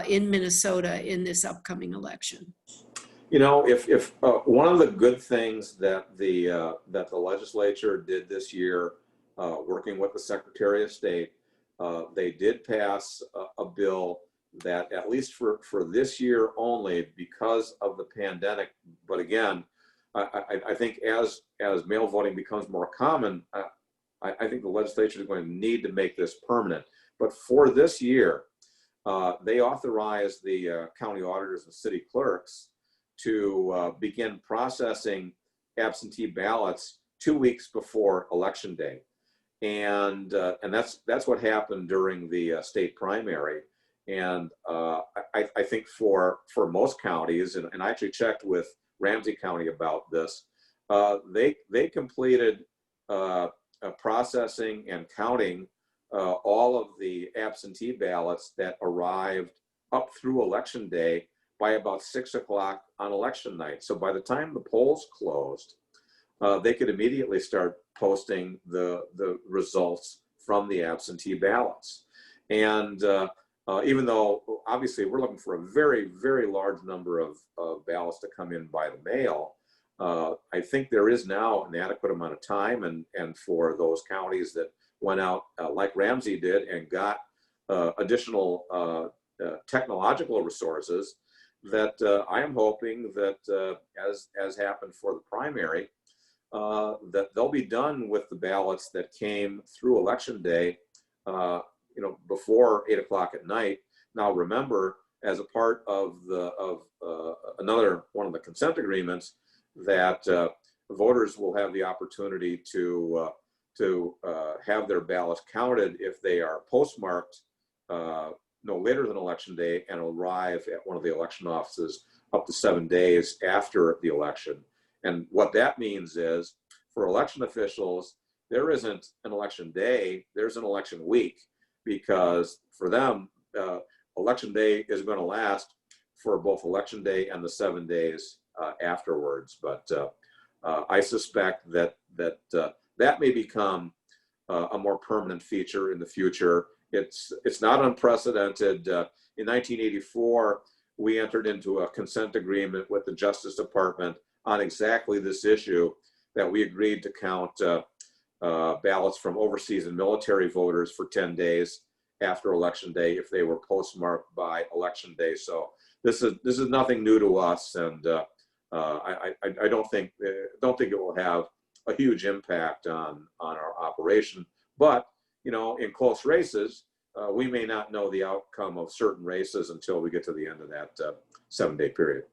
in Minnesota in this upcoming election? You know, if one of the good things that the legislature did this year, working with the Secretary of State, they did pass a bill that, at least for this year only, because of the pandemic. But again, I think as mail voting becomes more common, I think the legislature is going to need to make this permanent. But for this year, they authorized the county auditors and city clerks to begin processing absentee ballots 2 weeks before Election Day. And that's what happened during the state primary. And I think for most counties, and I actually checked with Ramsey County about this, they completed processing and counting all of the absentee ballots that arrived up through Election Day by about 6 o'clock on election night. So by the time the polls closed, they could immediately start posting the results from the absentee ballots. And even though obviously we're looking for a very, very large number of ballots to come in by the mail, I think there is now an adequate amount of time, and for those counties that went out like Ramsey did and got additional technological resources, that I am hoping that as happened for the primary, that they'll be done with the ballots that came through Election Day, before 8 o'clock at night. Now, remember, as a part of another one of the consent agreements, that voters will have the opportunity to have their ballots counted if they are postmarked no later than Election Day and arrive at one of the election offices up to 7 days after the election. And what that means is, for election officials, there isn't an election day, there's an election week, because for them, Election Day is going to last for both Election Day and the 7 days afterwards. But I suspect that may become a more permanent feature in the future. It's not unprecedented. In 1984, we entered into a consent agreement with the Justice Department on exactly this issue, that we agreed to count ballots from overseas and military voters for 10 days after Election Day if they were postmarked by Election Day. So this is nothing new to us, and I don't think it will have a huge impact on our operation. But in close races, we may not know the outcome of certain races until we get to the end of that 7-day period.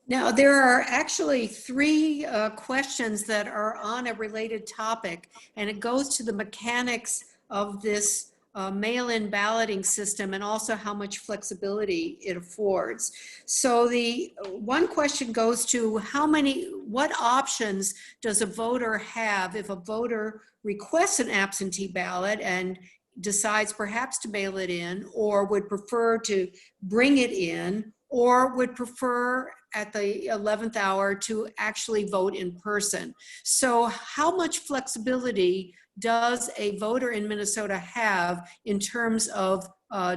Now, there are actually 3 questions that are on a related topic, and it goes to the mechanics of this mail-in balloting system and also how much flexibility it affords. So the one question goes to what options does a voter have if a voter requests an absentee ballot and decides perhaps to mail it in, or would prefer to bring it in, or would prefer at the 11th hour to actually vote in person. So how much flexibility does a voter in Minnesota have in terms of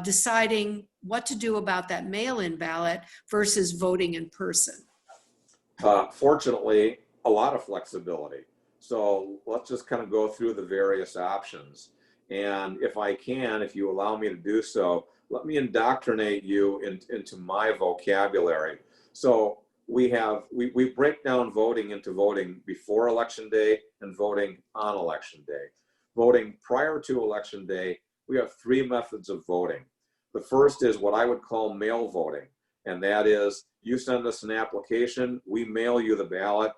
deciding what to do about that mail-in ballot versus voting in person? Fortunately, a lot of flexibility. So let's just kind of go through the various options. And if you allow me to do so, let me indoctrinate you into my vocabulary. So we break down voting into voting before Election Day and voting on Election Day. Voting prior to Election Day, we have 3 methods of voting. The first is what I would call mail voting, and that is you send us an application, we mail you the ballot,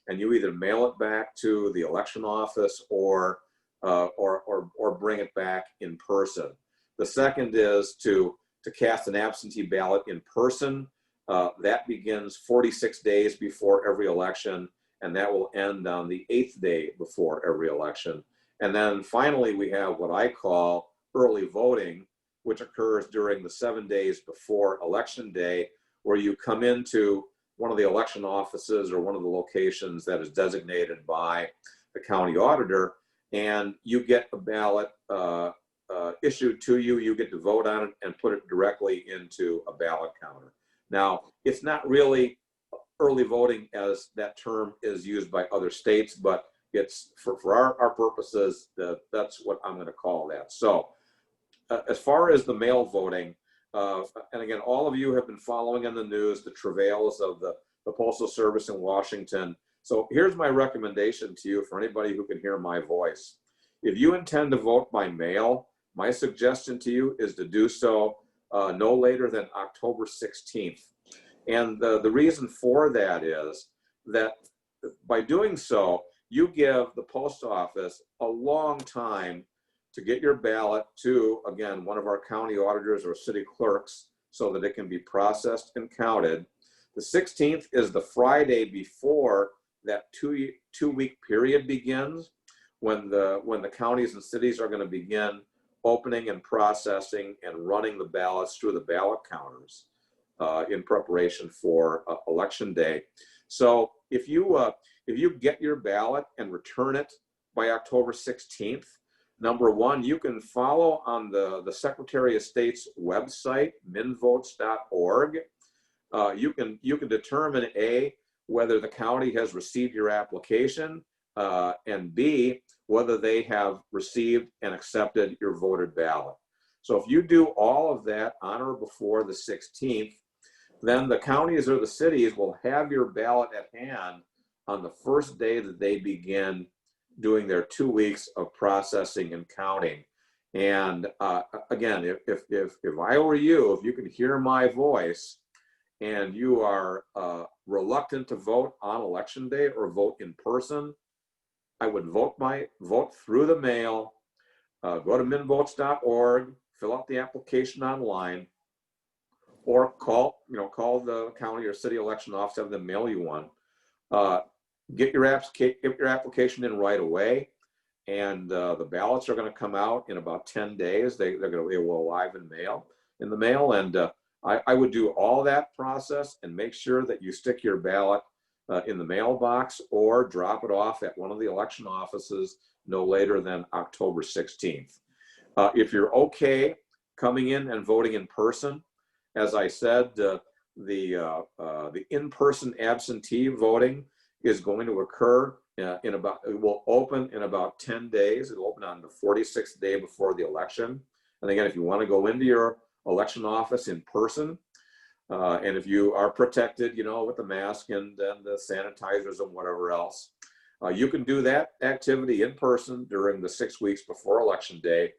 and you either mail it back to the election office or bring it back in person. The second is to cast an absentee ballot in person. That begins 46 days before every election, and that will end on the 8th day before every election. And then finally, we have what I call early voting, which occurs during the 7 days before Election Day, where you come into one of the election offices or one of the locations that is designated by the county auditor, and you get a ballot issued to you. You get to vote on it and put it directly into a ballot counter. Now, it's not really early voting as that term is used by other states, but it's for our purposes, that's what I'm going to call that. So as far as the mail voting, and again, all of you have been following in the news the travails of the Postal Service in Washington. So here's my recommendation to you for anybody who can hear my voice. If you intend to vote by mail, my suggestion to you is to do so no later than October 16th. And the reason for that is that by doing so, you give the post office a long time to get your ballot to, again, one of our county auditors or city clerks so that it can be processed and counted. The 16th is the Friday before that two-week period begins, when the counties and cities are going to begin opening and processing and running the ballots through the ballot counters in preparation for election day. So if you get your ballot and return it by October 16th, number one, you can follow on the Secretary of State's website, minvotes.org. You can determine A, whether the county has received your application, and B, whether they have received and accepted your voted ballot. So if you do all of that on or before the 16th, then the counties or the cities will have your ballot at hand on the first day that they begin doing their 2 weeks of processing and counting. And again, if I were you, if you can hear my voice and you are reluctant to vote on election day or vote in person, I would vote through the mail. Go to minvotes.org, fill out the application online, or call the county or city election office, have them mail you one. Get your application in right away, and the ballots are going to come out in about 10 days. They will arrive in the mail, and I would do all that process and make sure that you stick your ballot in the mailbox or drop it off at one of the election offices no later than October 16th. If you're okay coming in and voting in person, as I said, the in-person absentee voting is going to occur it will open in about 10 days. It'll open on the 46th day before the election. And again, if you want to go into your election office in person, and if you are protected, with the mask and the sanitizers and whatever else, you can do that activity in person during the 6 weeks before election day.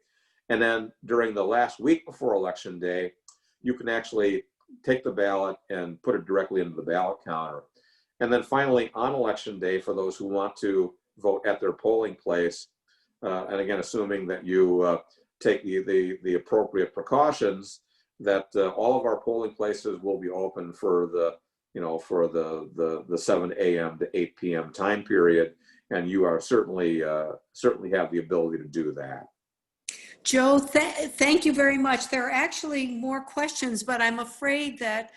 And then during the last week before election day, you can actually take the ballot and put it directly into the ballot counter. And then finally, on election day, for those who want to vote at their polling place, and again, assuming that you take the appropriate precautions, that all of our polling places will be open for the 7 a.m. to 8 p.m. time period, and you are certainly have the ability to do that. Joe, thank you very much. There are actually more questions, but I'm afraid that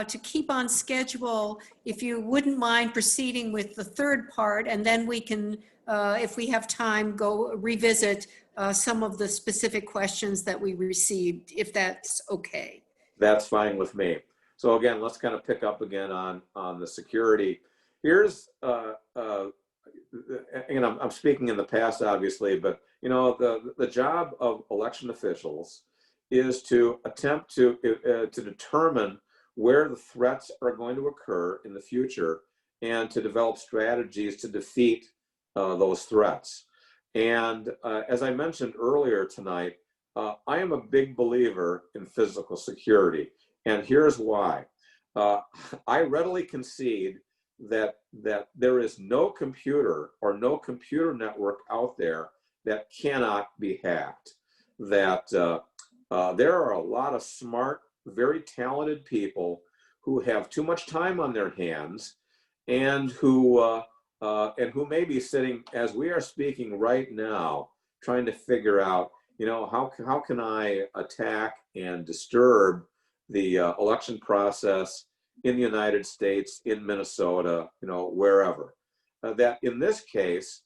to keep on schedule, if you wouldn't mind proceeding with the third part, and then we can, if we have time, go revisit some of the specific questions that we received, if that's okay. That's fine with me. So again, let's kind of pick up again on the security. Here's, I'm speaking in the past, obviously, but the job of election officials is to attempt to determine where the threats are going to occur in the future and to develop strategies to defeat those threats. And as I mentioned earlier tonight, I am a big believer in physical security, and here's why. I readily concede that there is no computer or no computer network out there that cannot be hacked. That there are a lot of smart, very talented people who have too much time on their hands, and who may be sitting, as we are speaking right now, trying to figure out, how can I attack and disturb the election process in the United States, in Minnesota, wherever. That in this case,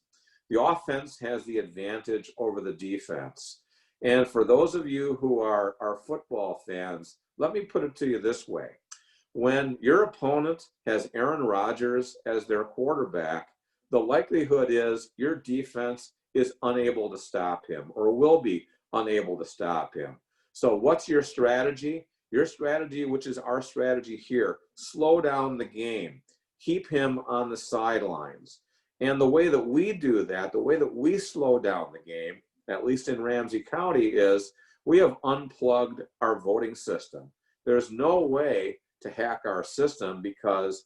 the offense has the advantage over the defense. And for those of you who are football fans, let me put it to you this way. When your opponent has Aaron Rodgers as their quarterback, the likelihood is your defense is unable to stop him or will be unable to stop him. So what's your strategy? Your strategy, which is our strategy here, slow down the game. Keep him on the sidelines. And the way that we do that, the way that we slow down the game, at least in Ramsey County, is we have unplugged our voting system. There's no way to hack our system because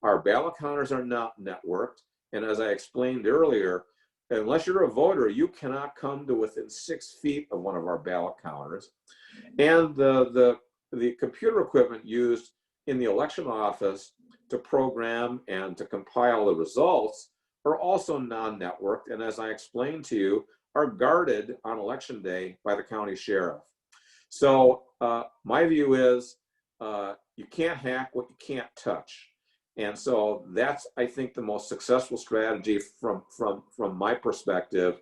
our ballot counters are not networked. And as I explained earlier, unless you're a voter, you cannot come to within 6 feet of one of our ballot counters. And the computer equipment used in the election office to program and to compile the results are also non-networked, and as I explained to you, are guarded on election day by the county sheriff. So my view is you can't hack what you can't touch. And so that's, I think, the most successful strategy from my perspective,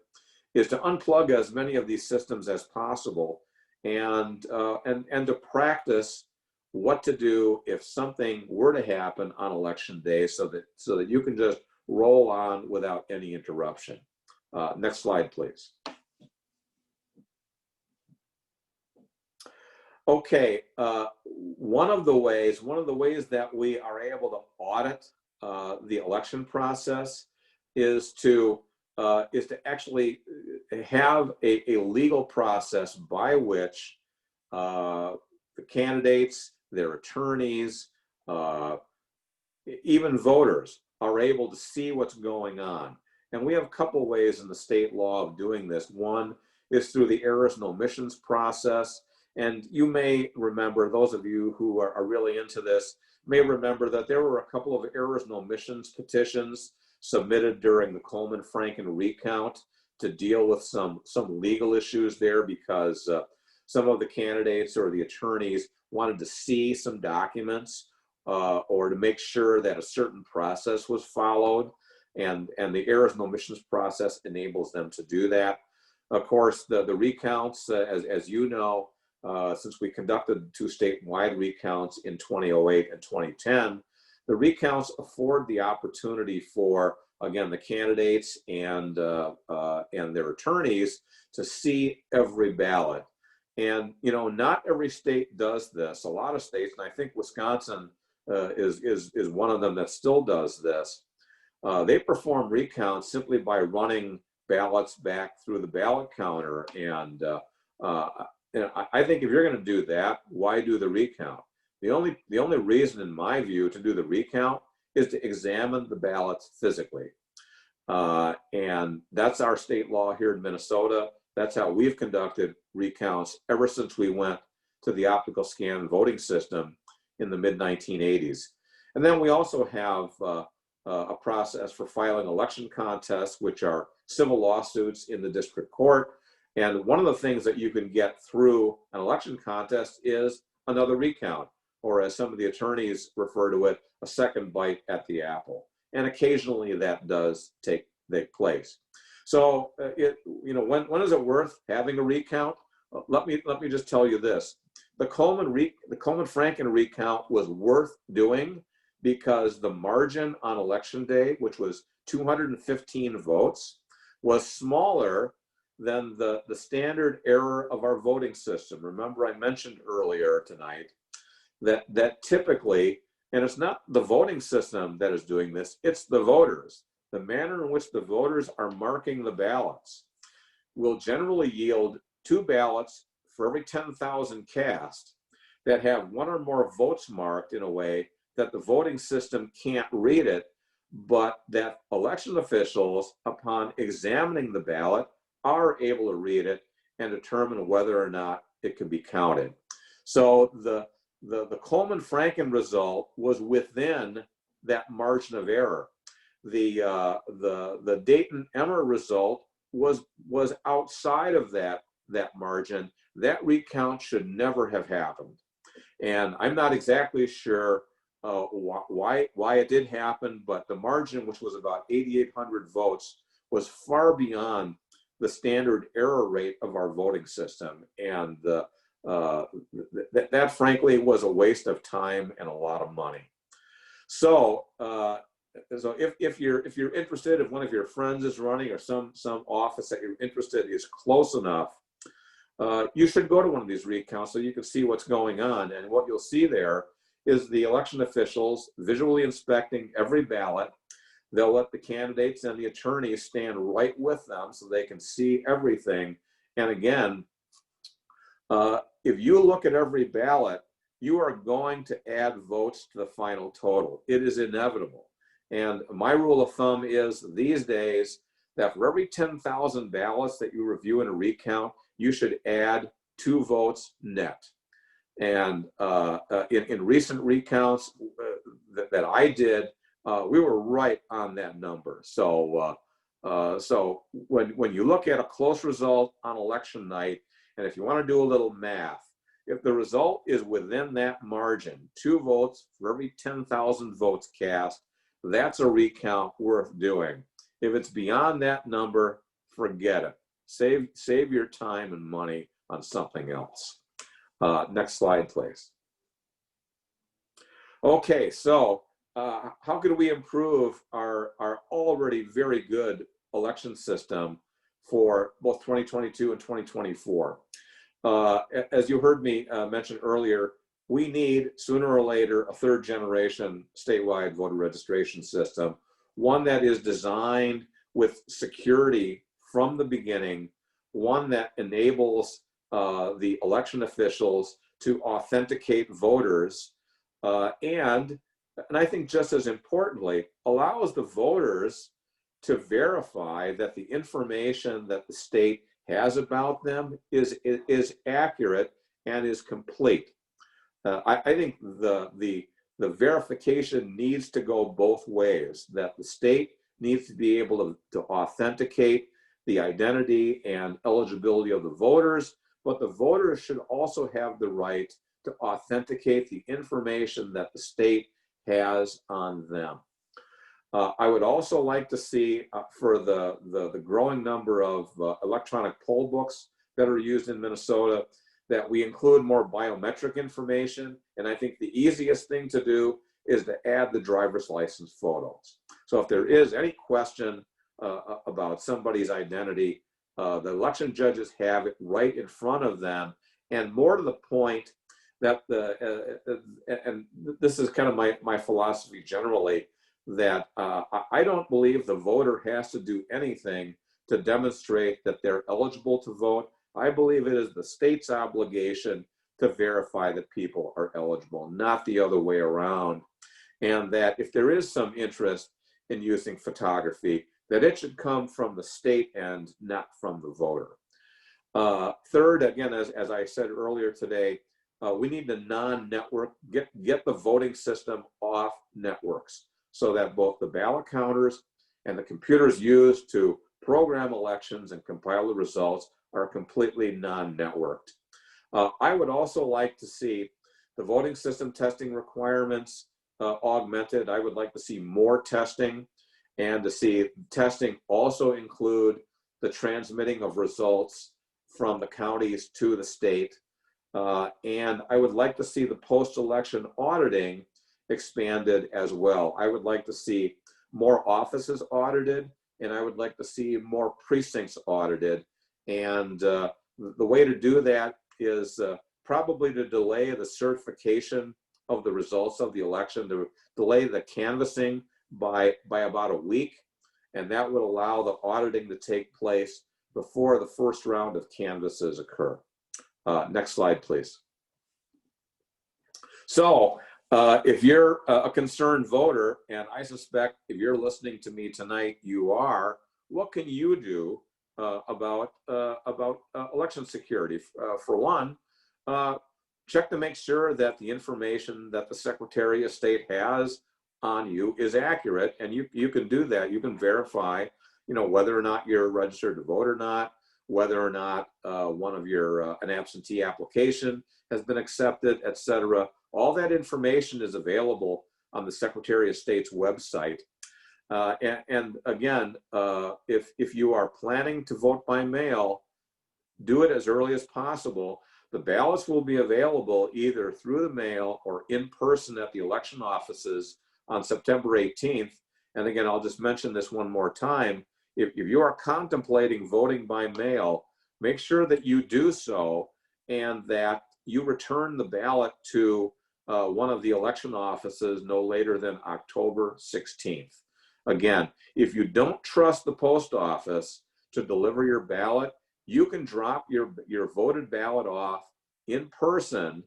is to unplug as many of these systems as possible and to practice what to do if something were to happen on election day, so that you can just roll on without any interruption. Next slide, please. Okay, one of the ways that we are able to audit the election process is to actually have a legal process by which the candidates, their attorneys, even voters are able to see what's going on. And we have a couple ways in the state law of doing this. One is through the errors and omissions process. And you may remember, those of you who are really into this may remember that there were a couple of errors and omissions petitions submitted during the Coleman-Franken recount to deal with some legal issues there, because some of the candidates or the attorneys wanted to see some documents or to make sure that a certain process was followed, and the errors and omissions process enables them to do that. Of course, the recounts, as you know, since we conducted 2 statewide recounts in 2008 and 2010, the recounts afford the opportunity for, again, the candidates and their attorneys to see every ballot. And not every state does this. A lot of states, and I think Wisconsin is one of them that still does this. They perform recounts simply by running ballots back through the ballot counter. And I think if you're going to do that, why do the recount? The only reason, in my view, to do the recount is to examine the ballots physically. And that's our state law here in Minnesota. That's how we've conducted recounts ever since we went to the optical scan voting system in the mid-1980s. And then we also have a process for filing election contests, which are civil lawsuits in the district court. And one of the things that you can get through an election contest is another recount, or as some of the attorneys refer to it, a second bite at the apple. And occasionally that does take place. So when is it worth having a recount? Let me just tell you this. The Coleman-Franken recount was worth doing because the margin on election day, which was 215 votes, was smaller than the standard error of our voting system. Remember, I mentioned earlier tonight that typically, and it's not the voting system that is doing this, it's the voters. The manner in which the voters are marking the ballots will generally yield 2 ballots for every 10,000 cast that have 1 or more votes marked in a way that the voting system can't read it, but that election officials, upon examining the ballot, are able to read it and determine whether or not it can be counted. So the Coleman-Franken result was within that margin of error. The Dayton-Emmer result was outside of that margin. That recount should never have happened. And I'm not exactly sure why it did happen, but the margin, which was about 8,800 votes, was far beyond the standard error rate of our voting system. And that frankly was a waste of time and a lot of money. So, if you're interested, if one of your friends is running or some office that you're interested is close enough, you should go to one of these recounts so you can see what's going on. And what you'll see there is the election officials visually inspecting every ballot. They'll let the candidates and the attorneys stand right with them so they can see everything. And again, if you look at every ballot, you are going to add votes to the final total. It is inevitable. And my rule of thumb is these days that for every 10,000 ballots that you review in a recount, you should add 2 votes net. And in recent recounts that I did, we were right on that number. So when you look at a close result on election night, and if you want to do a little math, if the result is within that margin, 2 votes for every 10,000 votes cast, that's a recount worth doing. If it's beyond that number, forget it. Save your time and money on something else. Next slide, please. Okay, so how can we improve our already very good election system for both 2022 and 2024? As you heard me mention earlier, we need sooner or later a 3rd generation statewide voter registration system, one that is designed with security from the beginning, one that enables the election officials to authenticate voters, and I think just as importantly, allows the voters to verify that the information that the state has about them is accurate and is complete. I think the verification needs to go both ways, that the state needs to be able to authenticate the identity and eligibility of the voters, but the voters should also have the right to authenticate the information that the state has on them. I would also like to see for the growing number of electronic poll books that are used in Minnesota, that we include more biometric information. And I think the easiest thing to do is to add the driver's license photos. So if there is any question about somebody's identity, the election judges have it right in front of them. And more to the point, that and this is kind of my philosophy generally, that I don't believe the voter has to do anything to demonstrate that they're eligible to vote. I believe it is the state's obligation to verify that people are eligible, not the other way around. And that if there is some interest in using photography, that it should come from the state and not from the voter. Third, again, as I said earlier today, we need to non-network, get the voting system off networks so that both the ballot counters and the computers used to program elections and compile the results are completely non-networked. I would also like to see the voting system testing requirements augmented. I would like to see more testing, and to see testing also include the transmitting of results from the counties to the state. And I would like to see the post-election auditing expanded as well. I would like to see more offices audited, and I would like to see more precincts audited. And the way to do that is probably to delay the certification of the results of the election, to delay the canvassing by about a week. And that would allow the auditing to take place before the first round of canvasses occur. Next slide, please. So if you're a concerned voter, and I suspect if you're listening to me tonight, you are, what can you do about election security? For one, check to make sure that the information that the Secretary of State has on you is accurate, and you can do that. You can verify, whether or not you're registered to vote or not, whether or not one of your an absentee application has been accepted, etc. All that information is available on the Secretary of State's website. And again, if you are planning to vote by mail, do it as early as possible. The ballots will be available either through the mail or in person at the election offices on September 18th. And again, I'll just mention this one more time. If you are contemplating voting by mail, make sure that you do so and that you return the ballot to one of the election offices no later than October 16th. Again, if you don't trust the post office to deliver your ballot, you can drop your voted ballot off in person,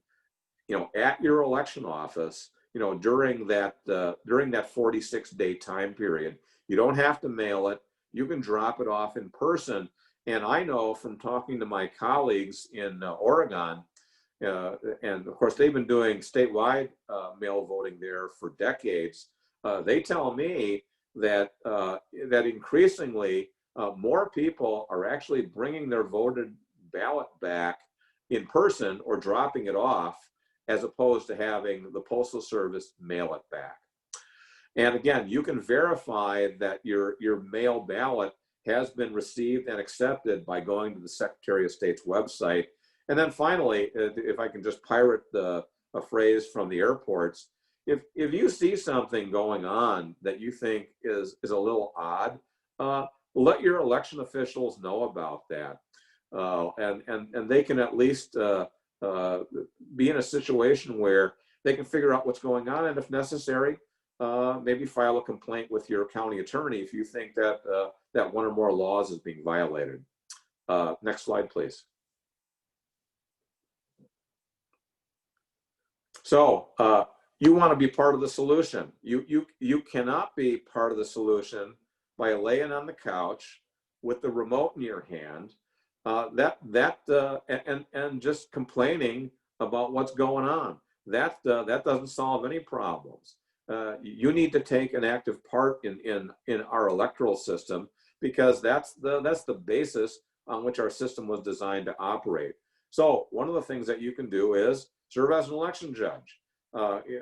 at your election office, during that 46-day time period. You don't have to mail it. You can drop it off in person. And I know from talking to my colleagues in Oregon, and of course they've been doing statewide mail voting there for decades. They tell me that increasingly more people are actually bringing their voted ballot back in person or dropping it off, as opposed to having the Postal Service mail it back. And again, you can verify that your mail ballot has been received and accepted by going to the Secretary of State's website. And then finally, if I can just pirate a phrase from the airports, if you see something going on that you think is a little odd, let your election officials know about that. And they can at least be in a situation where they can figure out what's going on, and if necessary, maybe file a complaint with your county attorney if you think that that one or more laws is being violated. Next slide, please. So you want to be part of the solution. You cannot be part of the solution by laying on the couch with the remote in your hand, and just complaining about what's going on. That doesn't solve any problems. You need to take an active part in our electoral system, because that's the basis on which our system was designed to operate. So one of the things that you can do is serve as an election judge.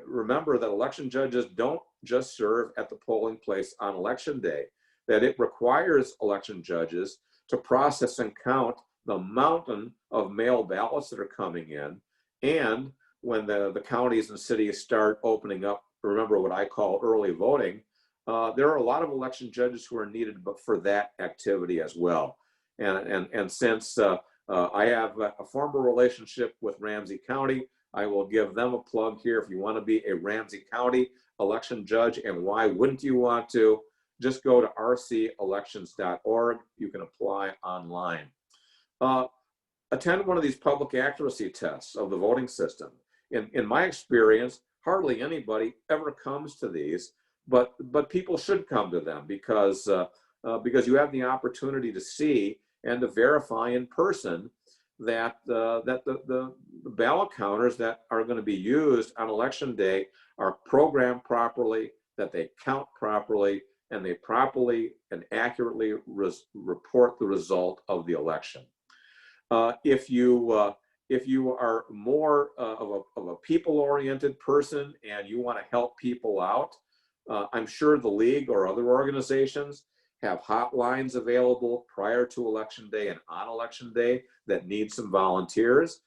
Remember that election judges don't just serve at the polling place on election day, that it requires election judges to process and count the mountain of mail ballots that are coming in. And when the counties and cities start opening up, remember what I call early voting, there are a lot of election judges who are needed but for that activity as well. And since I have a former relationship with Ramsey County, I will give them a plug here. If you want to be a Ramsey County election judge, and why wouldn't you want to, just go to rcelections.org. You can apply online. Attend one of these public accuracy tests of the voting system. In my experience, hardly anybody ever comes to these, but people should come to them, because you have the opportunity to see and to verify in person that the ballot counters that are going to be used on election day are programmed properly, that they count properly, and they properly and accurately report the result of the election. If you are more of a people-oriented person and you want to help people out, I'm sure the league or other organizations have hotlines available prior to election day and on election day that need some volunteers.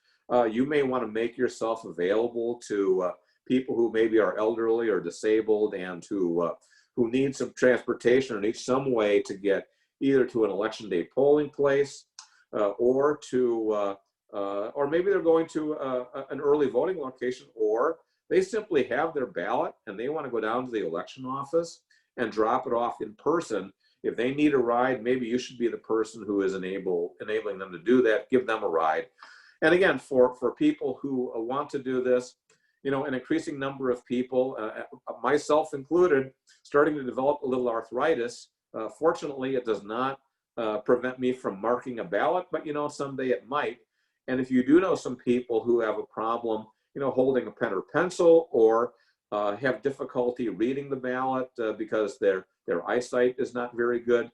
You may want to make yourself available to people who maybe are elderly or disabled and who need some transportation or need some way to get either to an election day polling place or maybe they're going to an early voting location, or they simply have their ballot and they want to go down to the election office and drop it off in person. If they need a ride, maybe you should be the person who is enabling them to do that. Give them a ride. And again, for people who want to do this, an increasing number of people, myself included, starting to develop a little arthritis. Fortunately, it does not prevent me from marking a ballot, but someday it might. And if you do know some people who have a problem, holding a pen or pencil, or have difficulty reading the ballot because their eyesight is not very good,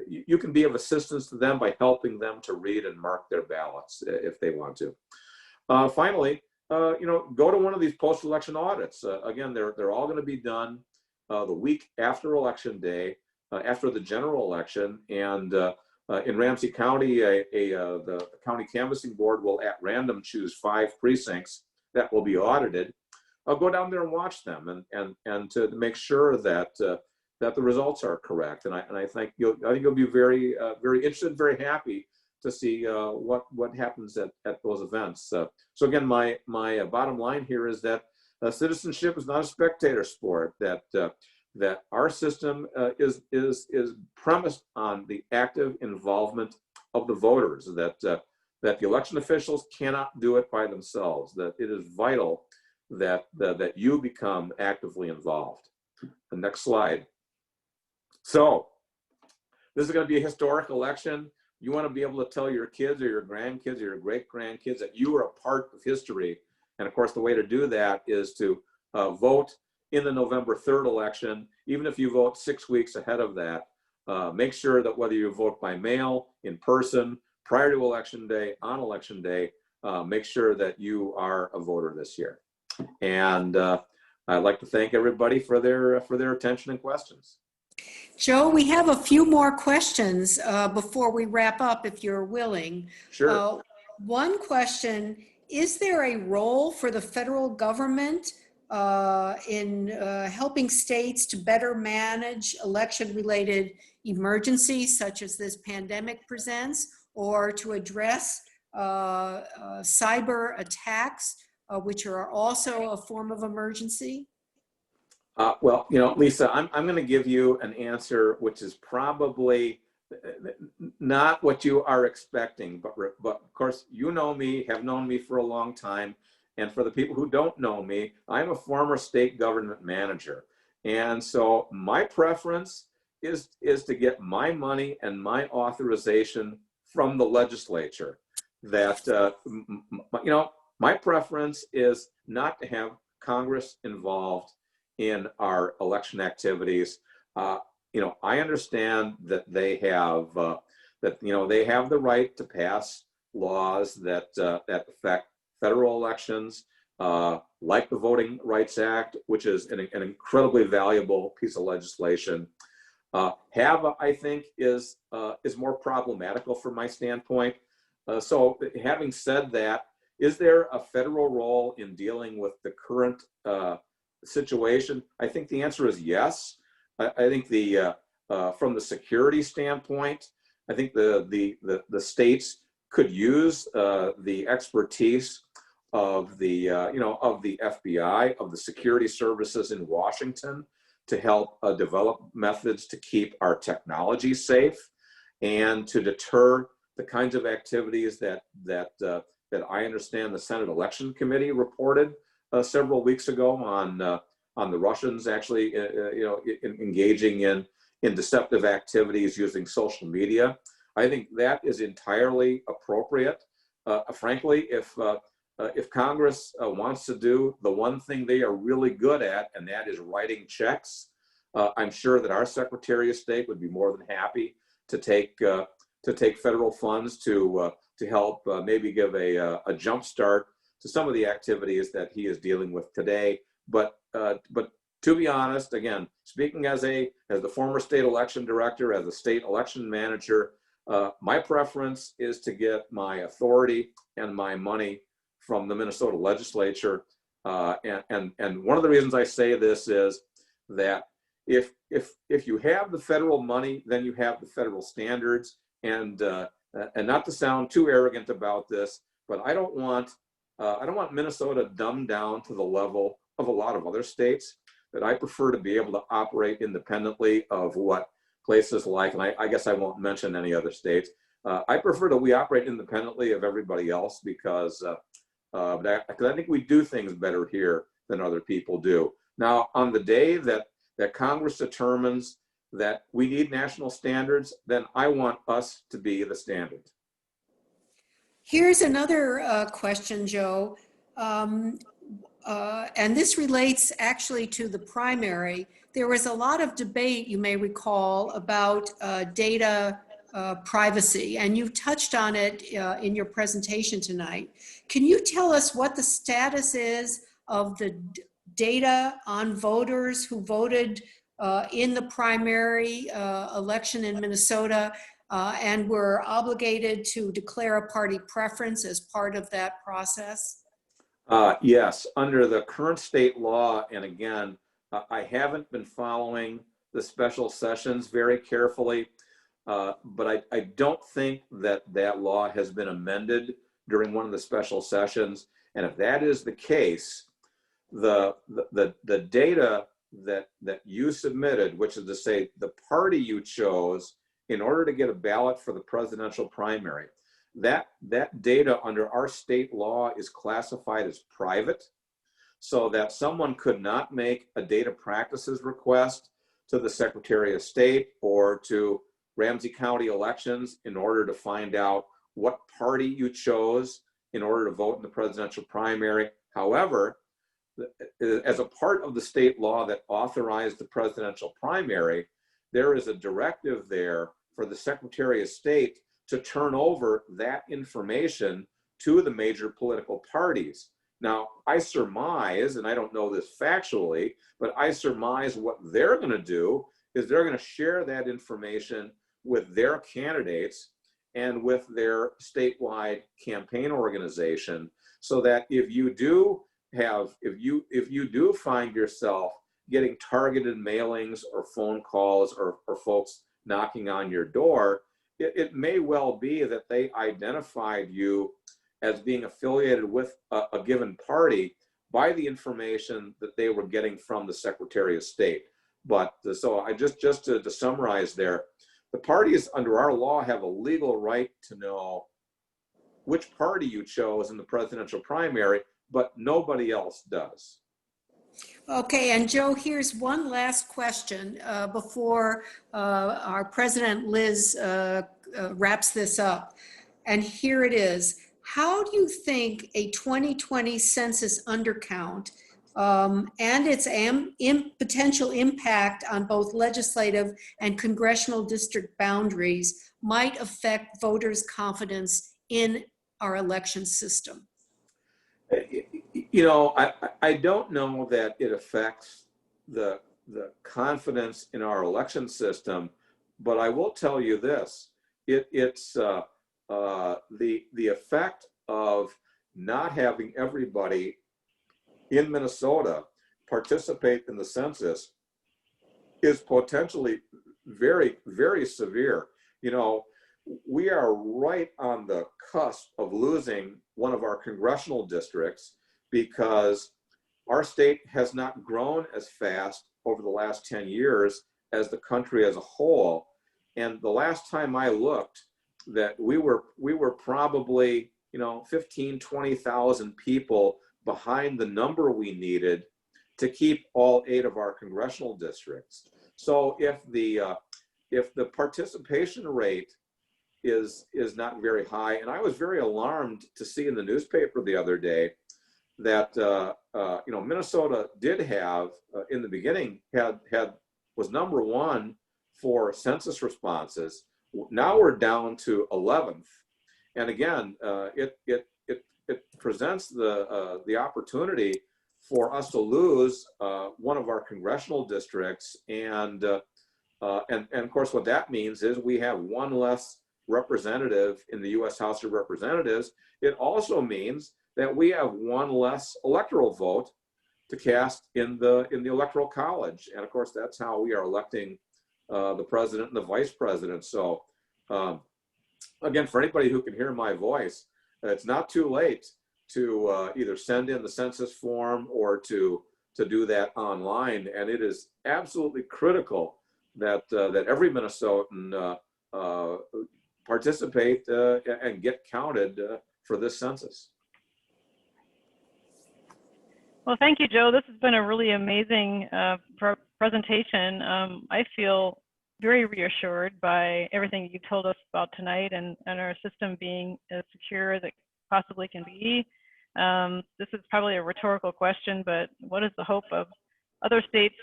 you can be of assistance to them by helping them to read and mark their ballots if they want to. Finally, go to one of these post-election audits. Again, they're all going to be done the week after Election Day, after the general election. And in Ramsey County, the county canvassing board will at random choose 5 precincts that will be audited. I'll go down there and watch them and to make sure that that the results are correct. And I think you'll be very interested, very happy to see what happens at those events. So again, my bottom line here is that citizenship is not a spectator sport. That our system is premised on the active involvement of the voters. That the election officials cannot do it by themselves. That it is vital that you become actively involved. The next slide. So this is going to be a historic election. You want to be able to tell your kids or your grandkids or your great-grandkids that you are a part of history. And of course, the way to do that is to vote in the November 3rd election. Even if you vote 6 weeks ahead of that, make sure that whether you vote by mail, in person, prior to Election Day, on Election Day, make sure that you are a voter this year. And I'd like to thank everybody for their attention and questions. Joe, we have a few more questions before we wrap up, if you're willing. Sure. One question, is there a role for the federal government in helping states to better manage election-related emergencies such as this pandemic presents, or to address cyber attacks, which are also a form of emergency? Well, Lisa, I'm going to give you an answer which is probably not what you are expecting, but of course, you know me, have known me for a long time. And for the people who don't know me, I'm a former state government manager. And so my preference is to get my money and my authorization from the legislature. That, my preference is not to have Congress involved in our election activities. I understand that they have they have the right to pass laws that affect federal elections, like the Voting Rights Act, which is an incredibly valuable piece of legislation. I think is more problematical from my standpoint. So having said that, is there a federal role in dealing with the current situation? I think the answer is yes. I think from the security standpoint, I think the states could use the expertise of the FBI, of the security services in Washington, to help develop methods to keep our technology safe and to deter the kinds of activities that I understand the Senate Election Committee reported several weeks ago on the Russians actually engaging in deceptive activities using social media. I think that is entirely appropriate. Frankly, if Congress wants to do the one thing they are really good at, and that is writing checks, I'm sure that our Secretary of State would be more than happy to take federal funds to help maybe give a jump start to some of the activities that he is dealing with today. But to be honest, again, speaking as the former state election director, as a state election manager, my preference is to get my authority and my money from the Minnesota legislature. And one of the reasons I say this is that if you have the federal money, then you have the federal standards. And not to sound too arrogant about this, but I don't want Minnesota dumbed down to the level of a lot of other states. That I prefer to be able to operate independently of what places like, and I guess I won't mention any other states. I prefer that we operate independently of everybody else because I think we do things better here than other people do. Now, on the day that Congress determines that we need national standards, then I want us to be the standard. Here's another question, Joe. And this relates actually to the primary. There was a lot of debate, you may recall, about data privacy, and you touched on it in your presentation tonight. Can you tell us what the status is of the data on voters who voted in the primary election in Minnesota and were obligated to declare a party preference as part of that process? Yes, under the current state law, and again, I haven't been following the special sessions very carefully, but I don't think that that law has been amended during one of the special sessions. And if that is the case, the data that you submitted, which is to say the party you chose in order to get a ballot for the presidential primary, that data under our state law is classified as private, so that someone could not make a data practices request to the Secretary of State or to Ramsey County elections in order to find out what party you chose in order to vote in the presidential primary. However, as a part of the state law that authorized the presidential primary, there is a directive there for the Secretary of State to turn over that information to the major political parties. Now, I surmise, and I don't know this factually, but I surmise what they're going to do is they're going to share that information with their candidates and with their statewide campaign organization, so that if you do find yourself getting targeted mailings or phone calls or folks knocking on your door, it may well be that they identified you as being affiliated with a given party by the information that they were getting from the Secretary of State. But so I just to summarize there, the parties under our law have a legal right to know which party you chose in the presidential primary, but nobody else does. Okay, and Joe, here's one last question before our President Liz wraps this up. And here it is. How do you think a 2020 census undercount and its potential impact on both legislative and congressional district boundaries might affect voters' confidence in our election system? You know, I don't know that it affects the confidence in our election system, but I will tell you this: it's the effect of not having everybody in Minnesota participate in the census is potentially very, very severe. You know, we are right on the cusp of losing one of our congressional districts because our state has not grown as fast over the last 10 years as the country as a whole. And the last time I looked, that we were probably, 15, 20,000 people behind the number we needed to keep all 8 of our congressional districts. So if the participation rate is not very high, and I was very alarmed to see in the newspaper the other day that Minnesota did have in the beginning was number 1 for census responses. Now we're down to 11th, and again, it presents the opportunity for us to lose one of our congressional districts, and of course, what that means is we have one less representative in the U.S. House of Representatives. It also means that we have one less electoral vote to cast in the Electoral College, and of course, that's how we are electing the president and the vice president. So, again, for anybody who can hear my voice, it's not too late to either send in the census form or to do that online, and it is absolutely critical that every Minnesotan participate and get counted for this census. Well, thank you, Joe. This has been a really amazing presentation. I feel very reassured by everything you told us about tonight, and our system being as secure as it possibly can be. This is probably a rhetorical question, but what is the hope of other states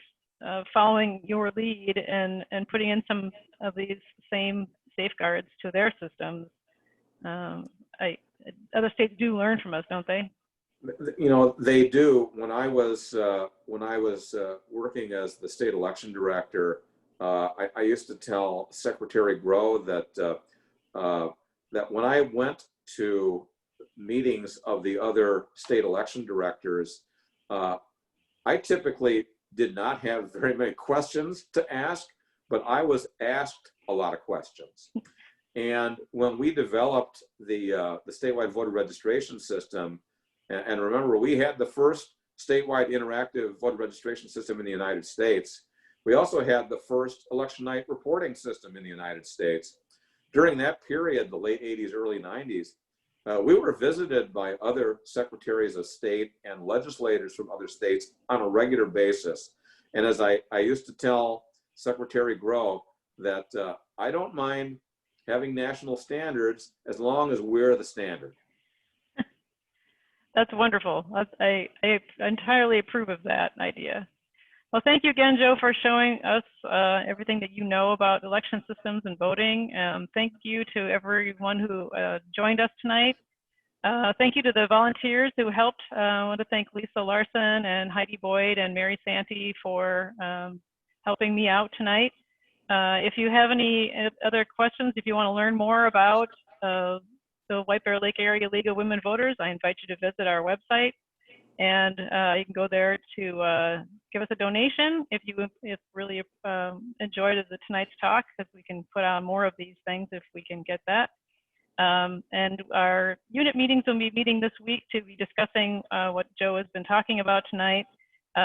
following your lead and putting in some of these same safeguards to their systems. Other states do learn from us, don't they? You know, they do. When I was working as the state election director, I used to tell Secretary Grow that that when I went to meetings of the other state election directors, I typically did not have very many questions to ask, but I was asked a lot of questions. And when we developed the statewide voter registration system, and remember, we had the first statewide interactive voter registration system in the United States. We also had the first election night reporting system in the United States. During that period, the late 80s, early 90s, we were visited by other secretaries of state and legislators from other states on a regular basis. And as I used to tell Secretary Grow that I don't mind having national standards as long as we're the standard. That's wonderful. I entirely approve of that idea. Well, thank you again, Joe, for showing us everything that you know about election systems and voting. Thank you to everyone who joined us tonight. Thank you to the volunteers who helped. I want to thank Lisa Larson and Heidi Boyd and Mary Santee for helping me out tonight. If you have any other questions, if you want to learn more about the White Bear Lake Area League of Women Voters, I invite you to visit our website, and you can go there to give us a donation if you really enjoyed tonight's talk, because we can put on more of these things if we can get that. And our unit meetings will be meeting this week to be discussing what Joe has been talking about tonight.